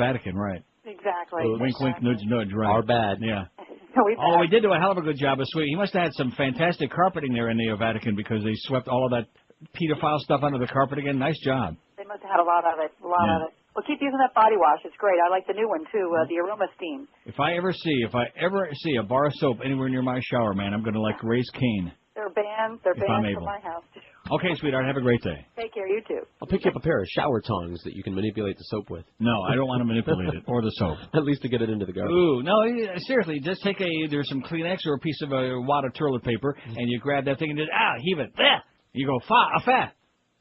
Vatican, right? Exactly. Wink, wink, nudge, nudge, right. Our bad. Yeah. We did do a hell of a good job of sweeping. He must have had some fantastic carpeting there in the Vatican because they swept all of that pedophile stuff under the carpet again. Nice job. They must have had a lot of it. Well, keep using that body wash. It's great. I like the new one, too, the Aroma Steam. If I ever see a bar of soap anywhere near my shower, man, I'm going to raise Cain. They're banned. They're banned from my house. Okay, sweetheart, have a great day. Take care, you too. I'll pick you up a pair of shower tongs that you can manipulate the soap with. No, I don't want to manipulate it, or the soap. At least to get it into the garbage. Ooh, no, seriously, just take either some Kleenex or a piece of a wad of toilet paper, and you grab that thing and just, heave it. There! You go, fat.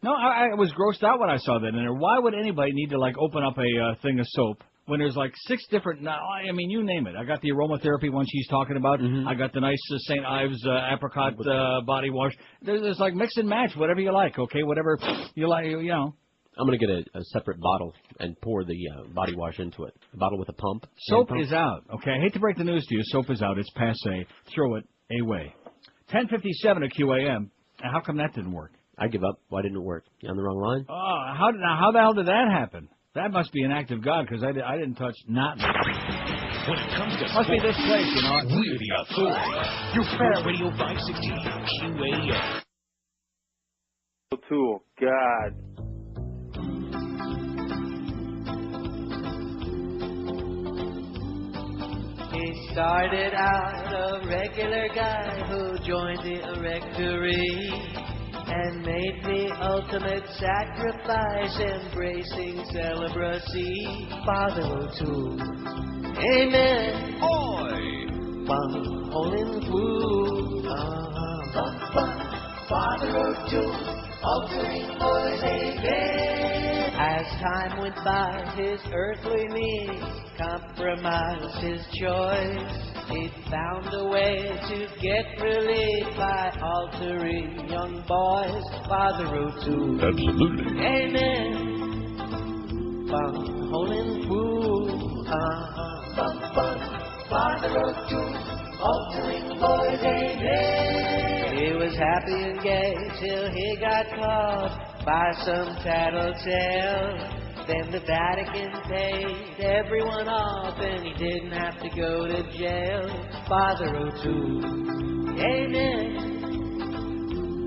No, I was grossed out when I saw that in there. Why would anybody need to, open up a thing of soap when there's, 6 different... I mean, you name it. I got the aromatherapy one she's talking about. Mm-hmm. I got the nice St. Ives apricot body wash. There's mix and match, whatever you like, okay? Whatever you like, I'm going to get a separate bottle and pour the body wash into it. A bottle with a pump. Soap is out, okay? I hate to break the news to you. Soap is out. It's passé. Throw it away. 10:57 at QAM. How come that didn't work? I give up. Why didn't it work? You on the wrong line? Oh, how the hell did that happen? That must be an act of God, because I didn't touch nothing. When it comes to must be this place, We're the authority. Your favorite Radio 560 QAM. Tool, God. He started out a regular guy who joined the erectory and made the ultimate sacrifice, embracing celibacy. Father O'Toole, amen. Oi! Bum, holding fool. Father O'Toole, altering boys, amen. As time went by, his earthly needs compromised his choice. He found a way to get relief by altering young boys. Father O'Toole, absolutely, amen. Bum, holding fool. Father O'Toole, altering boys, amen. He was happy and gay till he got caught by some tattletale. Then the Vatican paid everyone off, and he didn't have to go to jail. Father O'Toole, amen.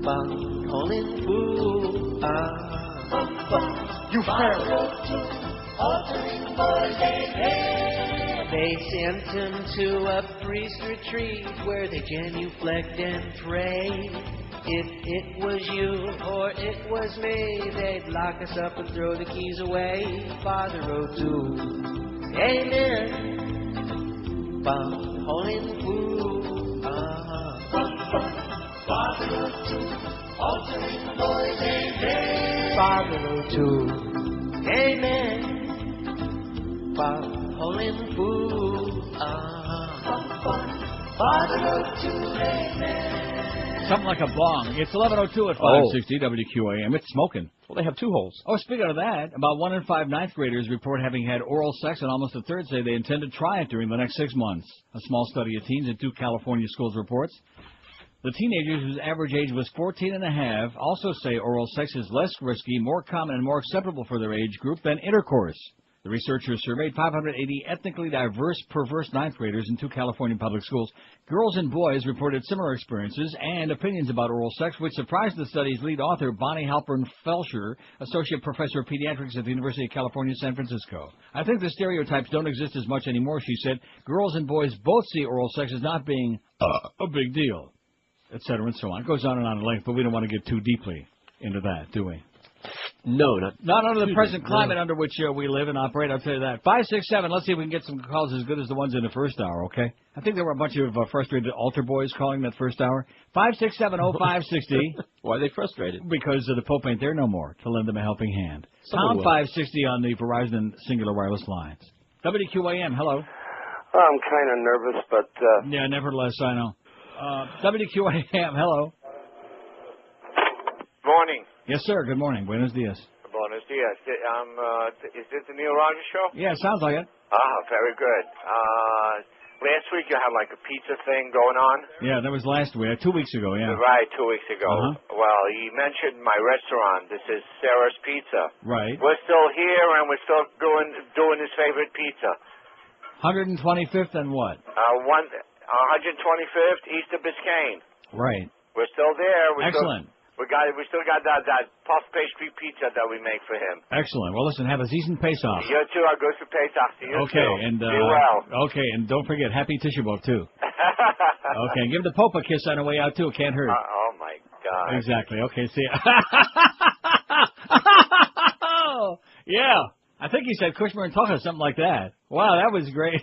Bum, holding fool. You Father O'Toole, altering boys, amen. They sent him to a priest retreat where they genuflect and pray. If it was you or it was me, they'd lock us up and throw the keys away. Father O'Toole, amen. Bum, holding fool. Father O'Toole, altering boys, amen. Father O'Toole, amen. Bum, holding fool. Father O'Toole, amen. Something like a bong. It's 11:02 at 560 WQAM. It's smoking. Well, they have 2 holes. Oh, speaking of that, about 1 in 5 ninth graders report having had oral sex, and almost a third say they intend to try it during the next 6 months. A small study of teens in 2 California schools reports. The teenagers, whose average age was 14 and a half, also say oral sex is less risky, more common, and more acceptable for their age group than intercourse. The researchers surveyed 580 ethnically diverse, perverse ninth graders in 2 California public schools. Girls and boys reported similar experiences and opinions about oral sex, which surprised the study's lead author, Bonnie Halpern-Felsher, Associate Professor of Pediatrics at the University of California, San Francisco. I think the stereotypes don't exist as much anymore, she said. Girls and boys both see oral sex as not being a big deal, etc. and so on. It goes on and on in length, but we don't want to get too deeply into that, do we? No, not under the present climate under which we live and operate, I'll tell you that. 567, let's see if we can get some calls as good as the ones in the first hour, okay? I think there were a bunch of frustrated altar boys calling that first hour. 5670560. Why are they frustrated? Because the Pope ain't there no more to lend them a helping hand. Pound 560 on the Verizon Singular Wireless lines. WQAM, hello. I'm kind of nervous, but... Yeah, nevertheless, I know. WQAM, hello. Morning. Yes, sir. Good morning. Buenos dias. Buenos dias. Is this the Neil Rogers show? Yeah, sounds like it. Ah, very good. last week you had like a pizza thing going on. Yeah, that was last week. 2 weeks ago, yeah. Right, 2 weeks ago. Uh-huh. Well, he mentioned my restaurant. This is Sarah's Pizza. Right. We're still here, and we're still doing his favorite pizza. 125th and what? 125th, East of Biscayne. Right. We're still there. Excellent. We still got that puff pastry pizza that we make for him. Excellent. Well, listen, have a season Pesach. You too. I'll go to Pesach. To you Okay, too. and Be well. Okay, and don't forget, happy Tisha B'Av too. Okay, and give the Pope a kiss on the way out too. It can't hurt. Oh my God. Exactly. Okay, see ya. Yeah, I think he said Kushmer and Tucker, something like that. Wow, that was great.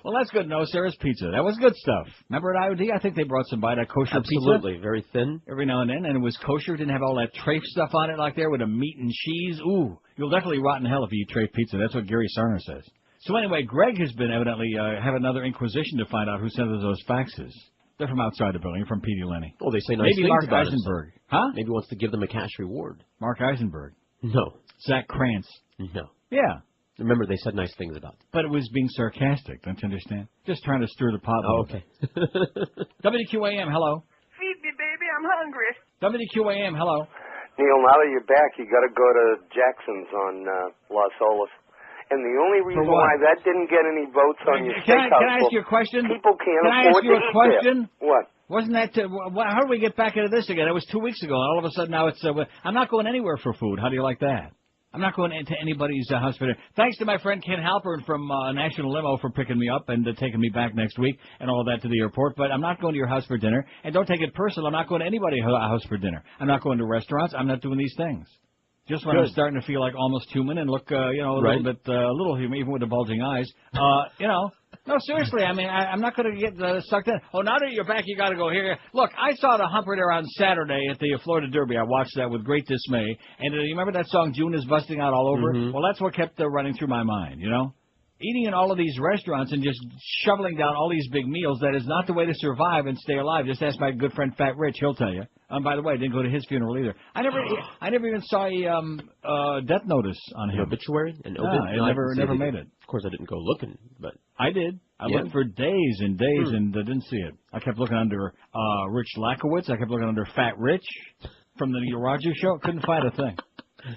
Well, that's good. No, Sarah's Pizza. That was good stuff. Remember at IOD? I think they brought some by that kosher pizza. Absolutely, very thin. Every now and then, and it was kosher. Didn't have all that trafe stuff on it like there with the meat and cheese. Ooh, you'll definitely rot in hell if you eat trafe pizza. That's what Gary Sarner says. So anyway, Greg has been evidently have another inquisition to find out who sent us those faxes. They're from outside the building, from Petey Lenny. Oh, they say nice Maybe things Mark about Eisenberg. us. Huh? Maybe wants to give them a cash reward. Mark Eisenberg. No. Zach Krantz. No. Yeah. Remember, they said nice things about them. But it was being sarcastic, don't you understand? Just trying to stir the pot. Oh, okay. WQAM, hello. Feed me, baby, I'm hungry. WQAM, hello. Neil, now that you're back, you got to go to Jackson's on Las Olas. And the only reason why that didn't get any votes on your steakhouse... Can I ask you a question? People can't Can I afford ask you to a eat question? there. What? Wasn't that... how did we get back into this again? It was 2 weeks ago, and all of a sudden now it's... I'm not going anywhere for food. How do you like that? I'm not going into anybody's house for dinner. Thanks to my friend Ken Halpern from National Limo for picking me up and taking me back next week and all of that to the airport. But I'm not going to your house for dinner. And don't take it personal. I'm not going to anybody's house for dinner. I'm not going to restaurants. I'm not doing these things. Just when I'm starting to feel like almost human and look, a little bit, little human, even with the bulging eyes. No, seriously. I mean, I'm not going to get sucked in. Oh, now that you're back, you got to go here. Look, I saw the Humper there on Saturday at the Florida Derby. I watched that with great dismay. And you remember that song, June is Busting Out All Over? Mm-hmm. Well, that's what kept running through my mind, you know? Eating in all of these restaurants and just shoveling down all these big meals, that is not the way to survive and stay alive. Just ask my good friend Fat Rich, he'll tell you. By the way, I didn't go to his funeral either. I never even saw a death notice on him. An obituary? No, I never made it. Of course, I didn't go looking, but... I did. I looked for days and days and didn't see it. I kept looking under Rich Lakowitz. I kept looking under Fat Rich from the Neil Rogers Show. Couldn't find a thing.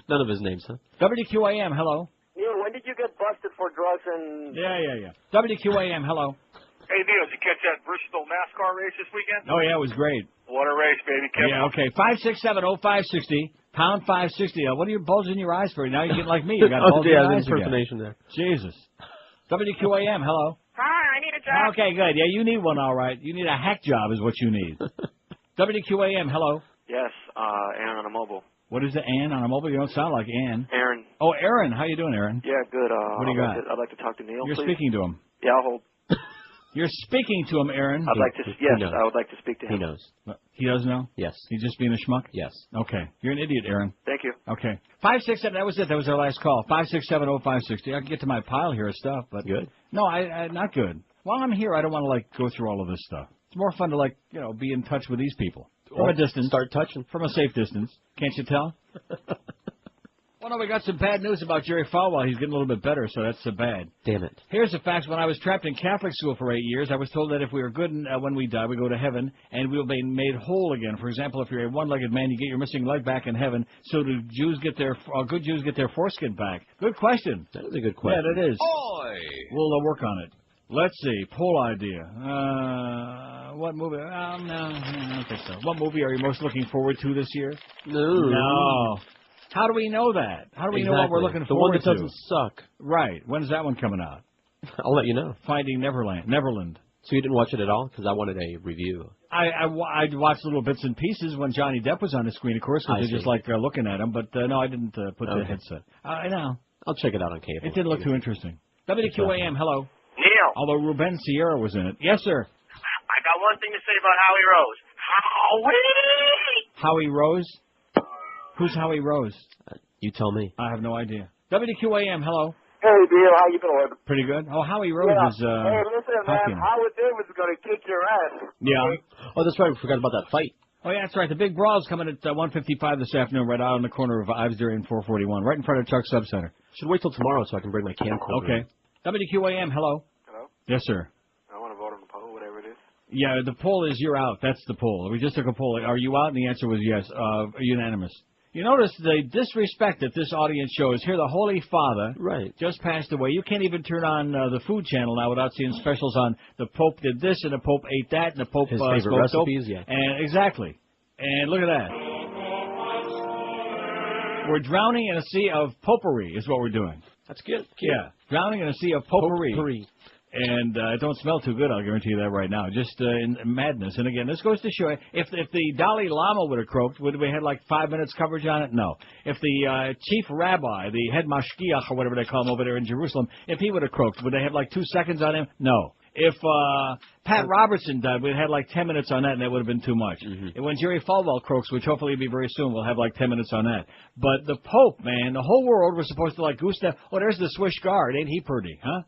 None of his names, huh? WQAM, hello. Neil, when did you get busted for drugs and... Yeah. WQAM, hello. Hey, Neil, did you catch that Bristol NASCAR race this weekend? Oh, yeah, it was great. What a race, baby. Yeah, okay. 567-0560, pound 560. What are you bulging your eyes for? Now you're getting like me. You got bulging eyes impersonation again. there. Jesus. WQAM, hello. Hi, I need a job. Okay, good. Yeah, you need one, all right. You need a hack job is what you need. WQAM, hello. Yes, Aaron on a mobile. What is it, Ann on a mobile? You don't sound like Ann. Aaron. Oh, Aaron. How you doing, Aaron? Yeah, good. What do you got? I'd like to talk to Neil, You're please. speaking to him. Yeah, I'll hold. You're speaking to him, Aaron. I'd like to. Yes, I would like to speak to him. He knows. He does know? Yes. He's just being a schmuck? Yes. Okay. You're an idiot, Aaron. Thank you. Okay. 567. That was it. That was our last call. 567-0560. I can get to my pile here of stuff, but good. No, I not good. While I'm here, I don't want to go through all of this stuff. It's more fun to be in touch with these people from a distance. Start touching from a safe distance. Can't you tell? Well, no, we got some bad news about Jerry Falwell. He's getting a little bit better, so that's bad. Damn it. Here's the facts. When I was trapped in Catholic school for 8 years, I was told that if we were good when we die, we go to heaven, and we'll be made whole again. For example, if you're a one-legged man, you get your missing leg back in heaven. So do Jews get good Jews get their foreskin back? Good question. That is a good question. Yeah, that is. Oi! We'll work on it. Let's see. Poll idea. What movie? No, I don't think so. What movie are you most looking forward to this year? No. How do we know that? How do we know what we're looking forward to? The one that doesn't suck. Right. When's that one coming out? I'll let you know. Finding Neverland. So you didn't watch it at all? Because I wanted a review. I watched little bits and pieces when Johnny Depp was on the screen, of course, because they just like looking at him. But no, I didn't put the headset. I know. I'll check it out on cable. It didn't look too interesting. WQAM, hello. Neil. Although Ruben Sierra was in it. Yes, sir. I got one thing to say about Howie Rose. Howie Rose? Who's Howie Rose? You tell me. I have no idea. WQAM, hello. Hey, Neil, how you doing? Pretty good. Oh, Howie Rose is... hey, listen, man, Howard Davis is going to kick your ass. Yeah. Oh, that's right. We forgot about that fight. Oh, yeah, that's right. The big brawl's coming at 1:55 this afternoon, right out on the corner of Ivesbury and 441, right in front of Chuck Subcenter. Should wait till tomorrow so I can bring my camcorder. Okay. WQAM, hello. Hello? Yes, sir. I want to vote on the poll, whatever it is. Yeah, the poll is you're out. That's the poll. We just took a poll. Are you out? And the answer was yes, unanimous. You notice the disrespect that this audience shows. Here, the Holy Father just passed away. You can't even turn on the Food Channel now without seeing specials on the Pope did this and the Pope ate that and the Pope his favorite smoked recipes, dope. And exactly. And look at that. We're drowning in a sea of potpourri is what we're doing. That's good. Yeah, drowning in a sea of potpourri. Potpourri. And it don't smell too good, I'll guarantee you that right now. Just in madness. And again, this goes to show, if the Dalai Lama would have croaked, would we had like 5 minutes coverage on it? No. If the chief rabbi, the head mashgiach or whatever they call him over there in Jerusalem, if he would have croaked, would they have like 2 seconds on him? No. If Pat Robertson died, we'd had like 10 minutes on that, and that would have been too much. And when Jerry Falwell croaks, which hopefully will be very soon, we'll have like 10 minutes on that. But the Pope, man, the whole world was supposed to like Gustav. Oh, there's the Swiss Guard. Ain't he pretty, huh?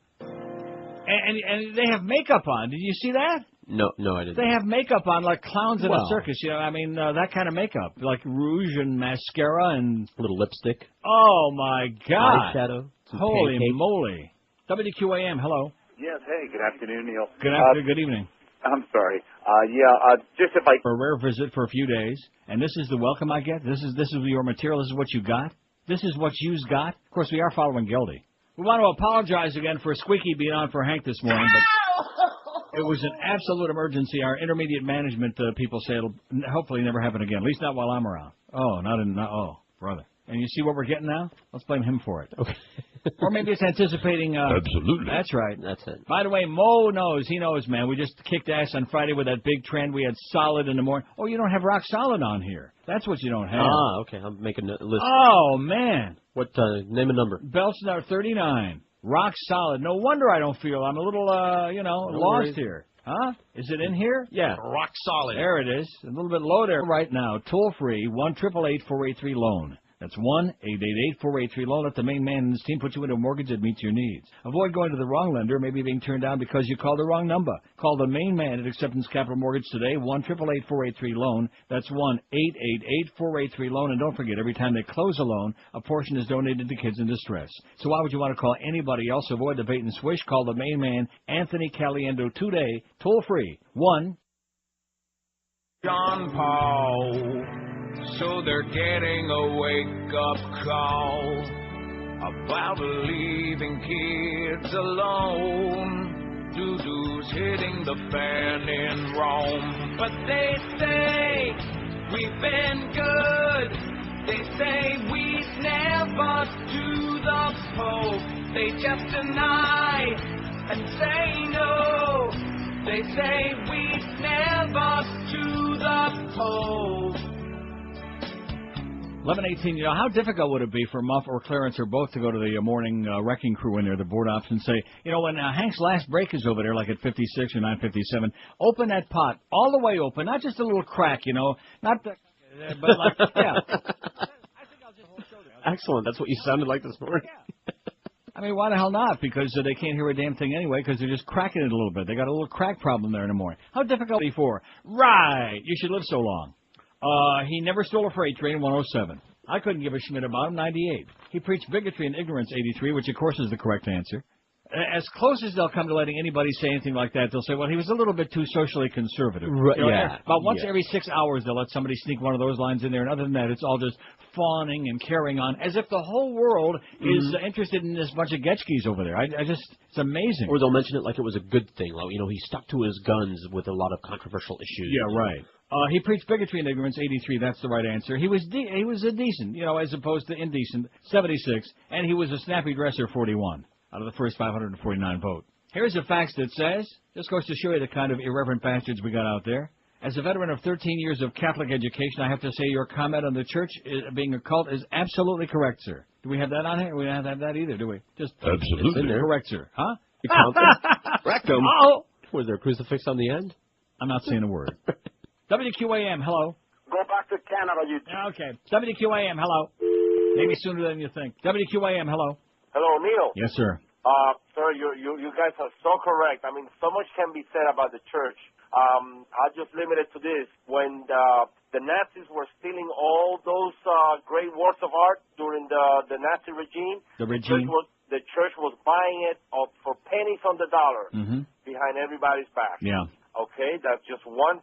And they have makeup on. Did you see that? No, I didn't. They have makeup on like clowns in a circus. You know, I mean, that kind of makeup, like rouge and mascara and a little lipstick. Oh my God! Eyeshadow. Holy pancake. moly! WQAM, hello. Yes. Hey, good afternoon, Neil. Good afternoon. Good evening. I'm sorry. Just if I for a rare visit for a few days, and this is the welcome I get. This is your material. This is what you got. This is what you've got. Of course, we are following Geldy. We want to apologize again for Squeaky being on for Hank this morning, but it was an absolute emergency. Our intermediate management people say it'll hopefully never happen again, at least not while I'm around. Oh, brother. And you see what we're getting now? Let's blame him for it. Okay. Or maybe it's anticipating... Absolutely. That's right. That's it. By the way, Mo knows. He knows, man. We just kicked ass on Friday with that big trend. We had Solid in the morning. Oh, you don't have Rock Solid on here. That's what you don't have. Ah, okay. I'm making a list. Oh, man. What, name a number? Belchner 39. Rock Solid. No wonder I don't feel. I'm a little, lost here. Huh? Is it in here? Yeah. Rock Solid. There it is. A little bit low there right now. Toll free, 1-888-483-LOAN. That's 1-888-483-LOAN. Let the main man in this team put you into a mortgage that meets your needs. Avoid going to the wrong lender, maybe being turned down because you called the wrong number. Call the main man at Acceptance Capital Mortgage today, 1-888-483-LOAN. That's 1-888-483-LOAN. And don't forget, every time they close a loan, a portion is donated to kids in distress. So why would you want to call anybody else? Avoid the bait and switch. Call the main man, Anthony Caliendo, today, toll free, 1. John Paul. So they're getting a wake-up call about leaving kids alone. Doo-doo's hitting the fan in Rome. But they say we've been good. They say we never to the Pope. They just deny and say no. They say we never to the Pope. 11:18. You know, how difficult would it be for Muff or Clarence or both to go to the morning wrecking crew in there, the board ops, and say, you know, when Hank's last break is over there, like at 56 or 9:57, open that pot all the way open, not just a little crack, you know, not the, but like, yeah. I think I'll just hold show there. Excellent. That's what you sounded like this morning. Yeah. I mean, why the hell not? Because they can't hear a damn thing anyway, because they're just cracking it a little bit. They got a little crack problem there in the morning. How difficult before? Right. You should live so long. He never stole a freight train, 107. I couldn't give a Schmidt about him, 98. He preached bigotry and ignorance, 83, which of course is the correct answer. As close as they'll come to letting anybody say anything like that, they'll say, well, he was a little bit too socially conservative. Right, you know, yeah. About once every 6 hours, they'll let somebody sneak one of those lines in there, and other than that, it's all just fawning and carrying on, as if the whole world is interested in this bunch of Getchkis over there. It's amazing. Or they'll mention it like it was a good thing. Like, you know, he stuck to his guns with a lot of controversial issues. Yeah, right. He preached bigotry and ignorance, 83. That's the right answer. He was a decent, you know, as opposed to indecent, 76. And he was a snappy dresser, 41, out of the first 549 vote. Here's a fax that says, this goes to show you the kind of irreverent bastards we got out there. As a veteran of 13 years of Catholic education, I have to say your comment on the church being a cult is absolutely correct, sir. Do we have that on here? We don't have that either, do we? Just absolutely it's in there. Correct, sir. Huh? Rectum. Oh. Was there a crucifix on the end? I'm not saying a word. WQAM, hello. Go back to Canada, you... Okay. WQAM, hello. Maybe sooner than you think. WQAM, hello. Hello, Neil. Yes, sir. Sir, you guys are so correct. I mean, so much can be said about the church. I'll just limit it to this. When the Nazis were stealing all those great works of art during the Nazi regime, the church was buying it for pennies on the dollar behind everybody's back. Yeah. Okay, that's just one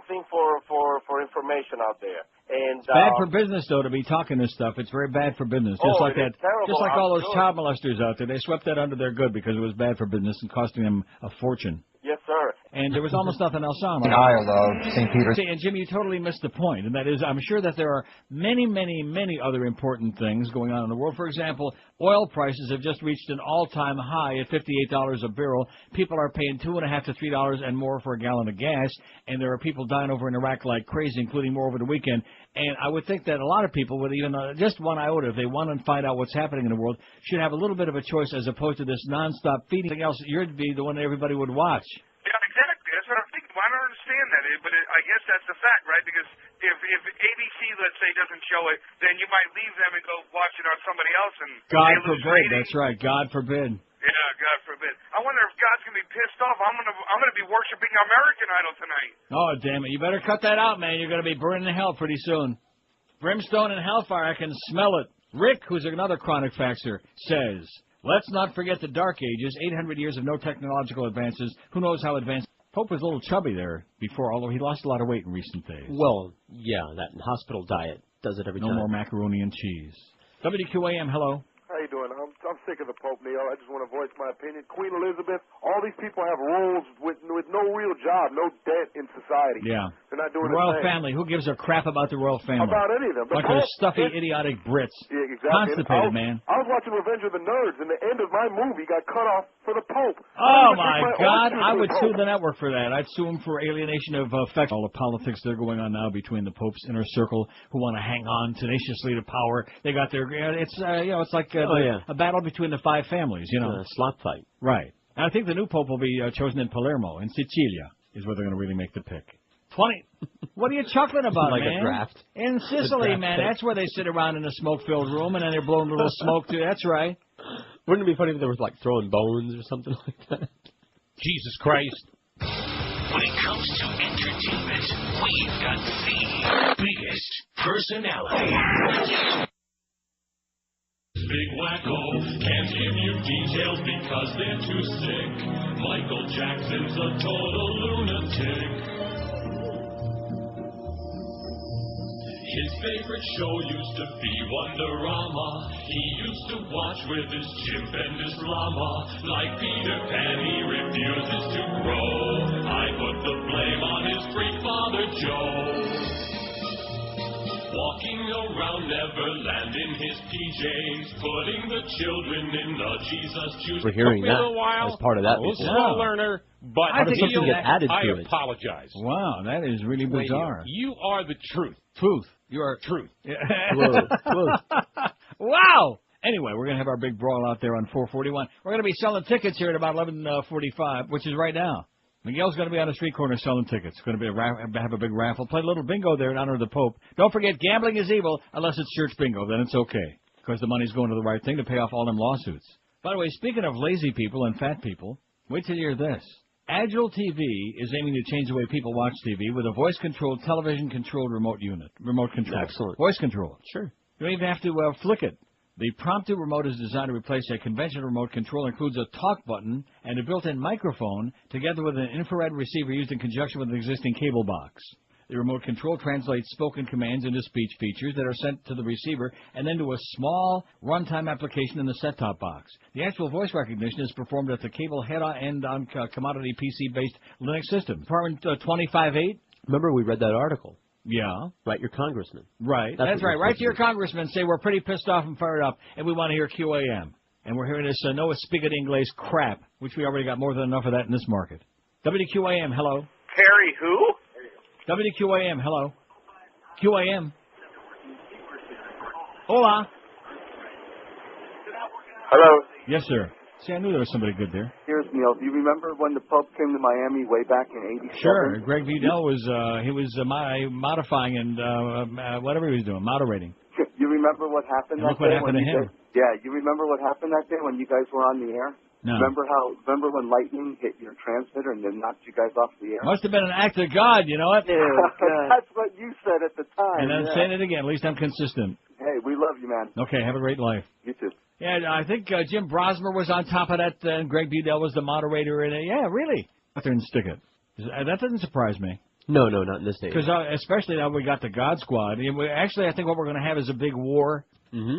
thing for information out there. And it's bad for business, though, to be talking this stuff. It's very bad for business. Just like that. Terrible. Just like all those child molesters out there. They swept that under their good because it was bad for business and costing them a fortune. Yes, sir. And there was almost nothing else on. Iowa, St. Peter's. And Jimmy, you totally missed the point, and that is, I'm sure that there are many, many, many other important things going on in the world. For example, oil prices have just reached an all-time high at $58 a barrel. People are paying $2.50 to $3 and more for a gallon of gas, and there are people dying over in Iraq like crazy, including more over the weekend. And I would think that a lot of people would even, just one iota, if they want to find out what's happening in the world, should have a little bit of a choice as opposed to this nonstop feeding. Anything else, you'd be the one that everybody would watch. Yeah, exactly. That's what I'm thinking. Well, I don't understand that, but I guess that's the fact, right? Because if ABC, let's say, doesn't show it, then you might leave them and go watch it on somebody else. And God forbid. That's right. God forbid. Yeah, God forbid. I wonder if God's gonna be pissed off. I'm gonna be worshiping American Idol tonight. Oh, damn it! You better cut that out, man. You're gonna be burning in hell pretty soon. Brimstone and hellfire. I can smell it. Rick, who's another chronic faxer, says, let's not forget the Dark Ages, 800 years of no technological advances. Who knows how advanced? Pope was a little chubby there before, although he lost a lot of weight in recent days. Well, yeah, that hospital diet does it every time. No more macaroni and cheese. WQAM, hello. How you doing? I'm sick of the Pope, Neil. I just want to voice my opinion. Queen Elizabeth, all these people have roles with no real job, no debt in society. Yeah. They're not doing the royal thing. family. Who gives a crap about the royal family? About any of them. Bunch of stuffy, idiotic Brits. Yeah, exactly. Constipated, man. I was watching Revenge of the Nerds, and the end of my movie got cut off for the Pope. Oh, my God. I would sue the network for that. I'd sue them for alienation of affection. All the politics that are going on now between the Pope's inner circle who want to hang on tenaciously to power. They got their, it's like a battle between the five families, slot fight. Right. And I think the new Pope will be chosen in Palermo, in Sicilia, is where they're going to really make the pick. 20. What are you chuckling about, like man? A draft. In Sicily, man. That's where they sit around in a smoke-filled room, and then they're blowing a little smoke, too. That's right. Wouldn't it be funny if they were, throwing bones or something like that? Jesus Christ. When it comes to entertainment, we've got the biggest personality. Big Wacko can't give you details because they're too sick. Michael Jackson's a total lunatic. His favorite show used to be Wonderama. He used to watch with his chimp and his llama. Like Peter Pan, he refuses to grow. I put the blame on his freak father Joe. Walking around Neverland in his PJs, putting the children in the Jesus juice. We're hearing that as part of that. Slow learner, but how does something get added to it? I apologize. Wow, that is really bizarre. You are the truth. Truth. You are truth. Truth. Wow. Anyway, we're going to have our big brawl out there on 441. We're going to be selling tickets here at about 11:45, which is right now. Miguel's going to be on the street corner selling tickets. Going to be have a big raffle. Play a little bingo there in honor of the Pope. Don't forget, gambling is evil unless it's church bingo. Then it's okay because the money's going to the right thing to pay off all them lawsuits. By the way, speaking of lazy people and fat people, wait till you hear this. Agile TV is aiming to change the way people watch TV with a voice-controlled, television-controlled remote unit. Remote control. Excellent. Voice control. Sure. You don't even have to flick it. The Prompto remote is designed to replace a conventional remote control. It includes a talk button and a built-in microphone, together with an infrared receiver used in conjunction with an existing cable box. The remote control translates spoken commands into speech features that are sent to the receiver and then to a small runtime application in the set-top box. The actual voice recognition is performed at the cable head-end on commodity PC-based Linux system. Department 25.8. Remember, we read that article. Yeah. Write your congressman. Right. That's right. Write to your congressman. Say we're pretty pissed off and fired up, and we want to hear QAM. And we're hearing this no speak English crap, which we already got more than enough of that in this market. WQAM, hello. Perry who? WQAM, hello. QAM. Hola. Hello. Yes, sir. See, I knew there was somebody good there. Here's Neil. Do you remember when the Pope came to Miami way back in '87? Sure. Greg Vidal was modifying and whatever he was doing, moderating. You remember what happened? Look what happened to him. Yeah, you remember what happened that day when you guys were on the air? No. Remember when lightning hit your transmitter and then knocked you guys off the air? Must have been an act of God, you know what? That's what you said at the time. And I'm saying it again. At least I'm consistent. Hey, we love you, man. Okay, have a great life. You too. Yeah, I think Jim Brosmer was on top of that, and Greg Budell was the moderator. And yeah, really. Out there and stick it. That doesn't surprise me. No, not in this day. Because especially now we got the God Squad. Actually, I think what we're going to have is a big war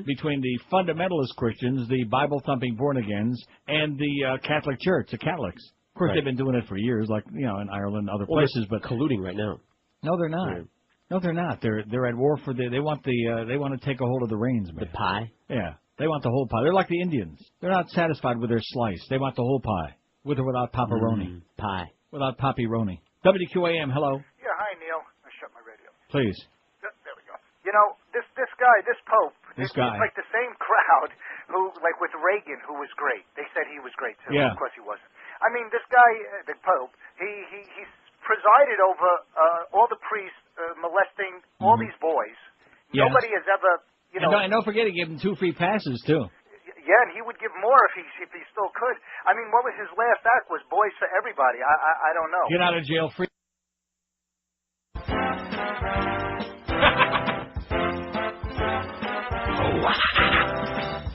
between the fundamentalist Christians, the Bible-thumping born-agains, and the Catholic Church, the Catholics. Of course, they've been doing it for years, like in Ireland and other places. But colluding right now. No, they're not. Right. No, they're not. They're at war for they want to take a hold of the reins, man. The pie. Yeah, they want the whole pie. They're like the Indians. They're not satisfied with their slice. They want the whole pie, with or without pepperoni. Pie. Without poppy-roni. WQAM, hello. Yeah, hi, Neil. I shut my radio. Please. There we go. You know, this guy, this Pope, this guy. It's like the same crowd who, like with Reagan, who was great. They said he was great, too. Yeah. Of course he wasn't. I mean, this guy, the Pope, he's presided over all the priests molesting all these boys. Yes. Nobody has ever, And don't forget, he gave them 2 free passes, too. Yeah, and he would give more if he still could. I mean, what was his last act? Was boys for everybody? I don't know. Get out of jail free.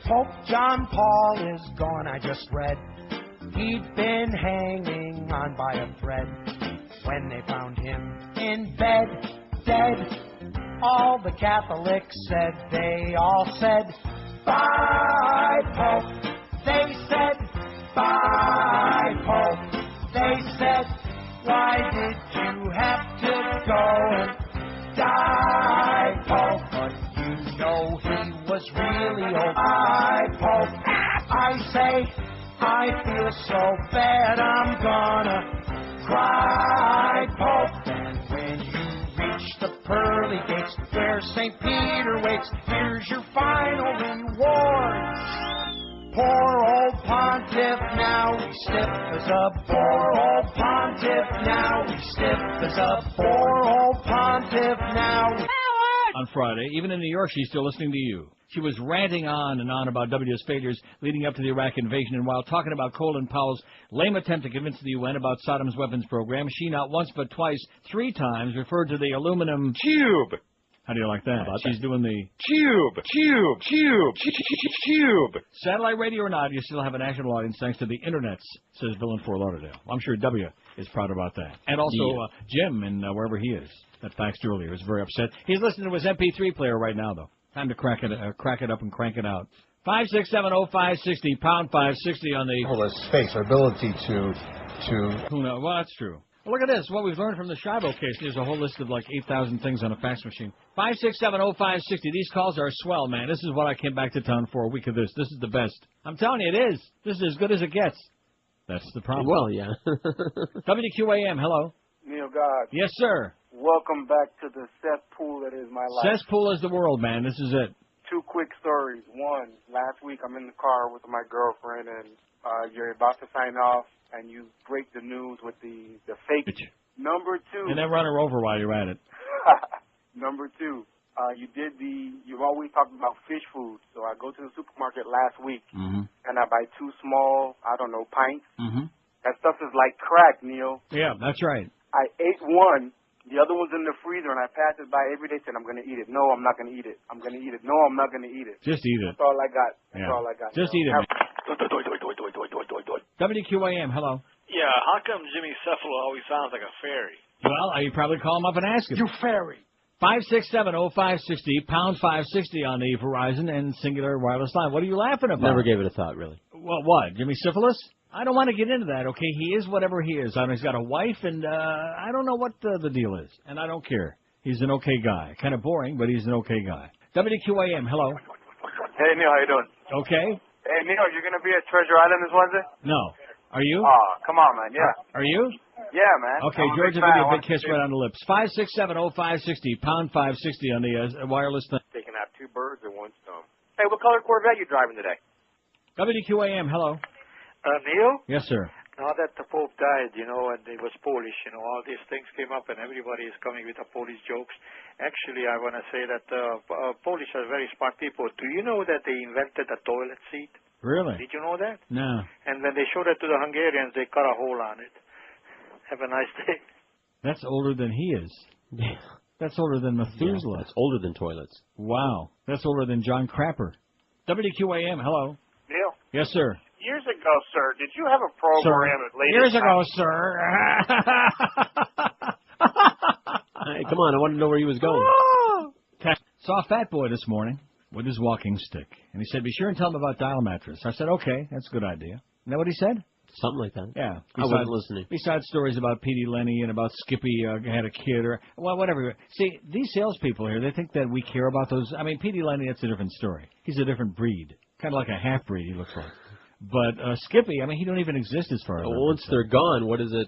Pope John Paul is gone, I just read. He'd been hanging on by a thread. When they found him in bed, dead, all the Catholics said, they all said, bye, Pope. They said, bye, Pope. They said, why did you have to go and die, Pope? But you know he was really old. Bye, Pope. I say, I feel so bad, I'm gonna cry, Pope. And when you reach the pearly gates, where St. Peter waits, here's your final reward. Poor old pontiff, now he's stiff as a poor old pontiff, now he's stiff as a poor old pontiff, now. On Friday, even in New York, she's still listening to you. She was ranting on and on about W's failures leading up to the Iraq invasion, and while talking about Colin Powell's lame attempt to convince the UN about Saddam's weapons program, she not once but twice, 3 times, referred to the aluminum tube. How do you like that? She's doing the tube. Satellite radio or not, you still have a national audience thanks to the internets, says Bill in Fort Lauderdale. I'm sure W is proud about that. And also Jim in wherever he is that faxed earlier is very upset. He's listening to his MP3 player right now, though. Time to crack it up and crank it out. 5670560, pound 560 on the space, our ability to. Who knows? Well, that's true. Well, look at this. What we've learned from the Shibo case. There's a whole list of like 8,000 things on a fax machine. 5670560. These calls are swell, man. This is what I came back to town for a week of this. This is the best. I'm telling you, it is. This is as good as it gets. That's the problem. Well, yeah. WQAM, hello. Neil God. Yes, sir. Welcome back to the cesspool that is my life. Cesspool is the world, man. This is it. 2 quick stories. One, last week I'm in the car with my girlfriend, and you're about to sign off, and you break the news with the fake. Number 2. And then run her over while you're at it. Number 2, you've always talked about fish food. So I go to the supermarket last week, and I buy 2 small, pints. That stuff is like crack, Neil. Yeah, that's right. I ate one. The other one's in the freezer, and I pass it by every day saying, I'm going to eat it. No, I'm not going to eat it. I'm going to eat it. No, I'm not going to eat it. Just eat it. That's all I got. That's all I got. Just eat it, man. WQAM, hello. Yeah, how come Jimmy Cephalo always sounds like a fairy? Well, you probably call him up and ask him. You fairy. 5670560, pound 560 on the Verizon and Singular Wireless line. What are you laughing about? Never gave it a thought, really. Well, what? Jimmy Syphilis? I don't want to get into that, okay? He is whatever he is. I mean, he's got a wife, and I don't know what the deal is, and I don't care. He's an okay guy. Kind of boring, but he's an okay guy. WQAM, hello. Hey, Neil, how you doing? Okay. Hey, Neil, you're going to be at Treasure Island this Wednesday? No. Are you? Oh, come on, man, yeah. Are you? Yeah, man. Okay, George will give you a big kiss right on the lips. 5670560, pound 560 on the wireless thing. Taking out 2 birds in 1 stone. Hey, what color Corvette you driving today? WQAM, hello. Neil? Yes, sir. Now that the Pope died, and he was Polish, all these things came up and everybody is coming with the Polish jokes. Actually, I want to say that Polish are very smart people. Do you know that they invented a toilet seat? Really? Did you know that? No. And when they showed it to the Hungarians, they cut a hole on it. Have a nice day. That's older than he is. Yeah. That's older than Methuselah. That's older than toilets. Wow. That's older than John Crapper. WQAM, hello. Neil? Yes, sir. Years ago, sir, did you have a program at Latest Years ago, Time? sir. Hey, come on, I want to know where he was going. Saw a fat boy this morning with his walking stick. And he said, be sure and tell him about Dial Mattress. I said, okay, that's a good idea. Isn't that what he said? Something like that. Yeah. I wasn't listening. Besides stories about Petey Lenny and about Skippy had a kid or, well, whatever. See, these salespeople here, they think that we care about those. I mean, Petey Lenny, that's a different story. He's a different breed. Kind of like a half-breed, he looks like. But Skippy, I mean, he don't even exist as far as once they're gone, what is it?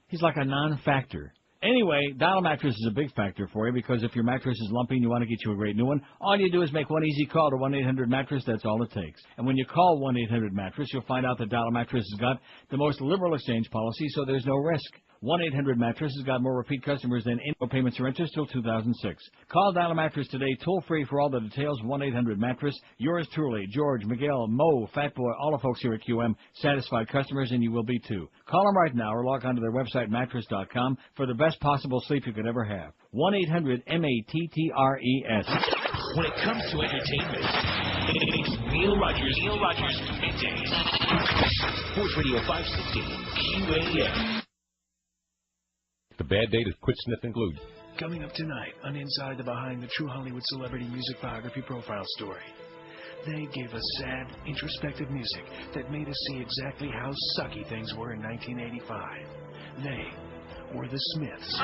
He's like a non-factor. Anyway, Dial Mattress is a big factor for you because if your mattress is lumpy and you want to get you a great new one, all you do is make one easy call to 1-800-MATTRESS. That's all it takes. And when you call 1-800-MATTRESS, you'll find out that Dial Mattress has got the most liberal exchange policy, so there's no risk. 1-800-MATTRESS has got more repeat customers than no payments or interest till 2006. Call Dial Mattress today, toll-free for all the details, 1-800-MATTRESS. Yours truly, George, Miguel, Mo, Fatboy, all the folks here at QM, satisfied customers, and you will be too. Call them right now or log on to their website, mattress.com, for the best possible sleep you could ever have. 1-800-MATTRES. When it comes to entertainment, it's Neil Rogers. Neil Rogers Middays. Sports Radio 560 QAM. The bad day to quit sniffing glue. Coming up tonight on Inside the Behind the True Hollywood Celebrity Music Biography Profile Story. They gave us sad, introspective music that made us see exactly how sucky things were in 1985. They were the Smiths.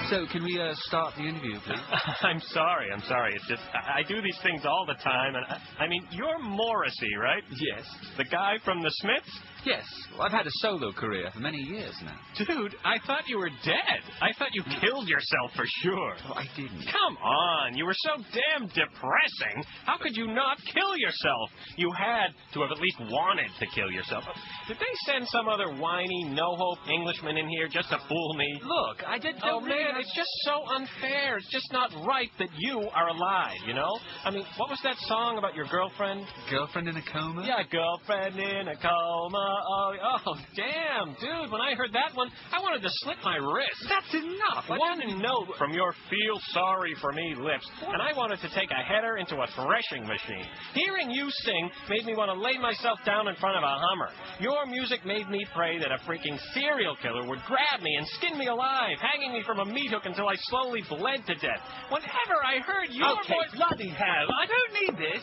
So, can we start the interview, please? I'm sorry. It's just, I do these things all the time, and I mean, you're Morrissey, right? Yes. The guy from the Smiths? Yes. Well, I've had a solo career for many years now. Dude, I thought you were dead. I thought you killed yourself for sure. Oh, I didn't. Come on, you were so damn depressing. How could you not kill yourself? You had to have at least wanted to kill yourself. Did they send some other whiny, no-hope Englishman in here just to fool me? Look, I did... Oh, man, it's just so unfair. It's just not right that you are alive, you know? I mean, what was that song about your girlfriend? Girlfriend in a coma? Yeah, girlfriend in a coma. Oh, damn, dude, when I heard that one, I wanted to slit my wrist. That's enough. One note from your feel sorry for me lips, and I wanted to take a header into a threshing machine. Hearing you sing made me want to lay myself down in front of a Hummer. Your music made me pray that a freaking serial killer would grab me and skin me alive, hanging me from a meat hook until I slowly bled to death. Whenever I heard your voice... bloody hell, I don't need this.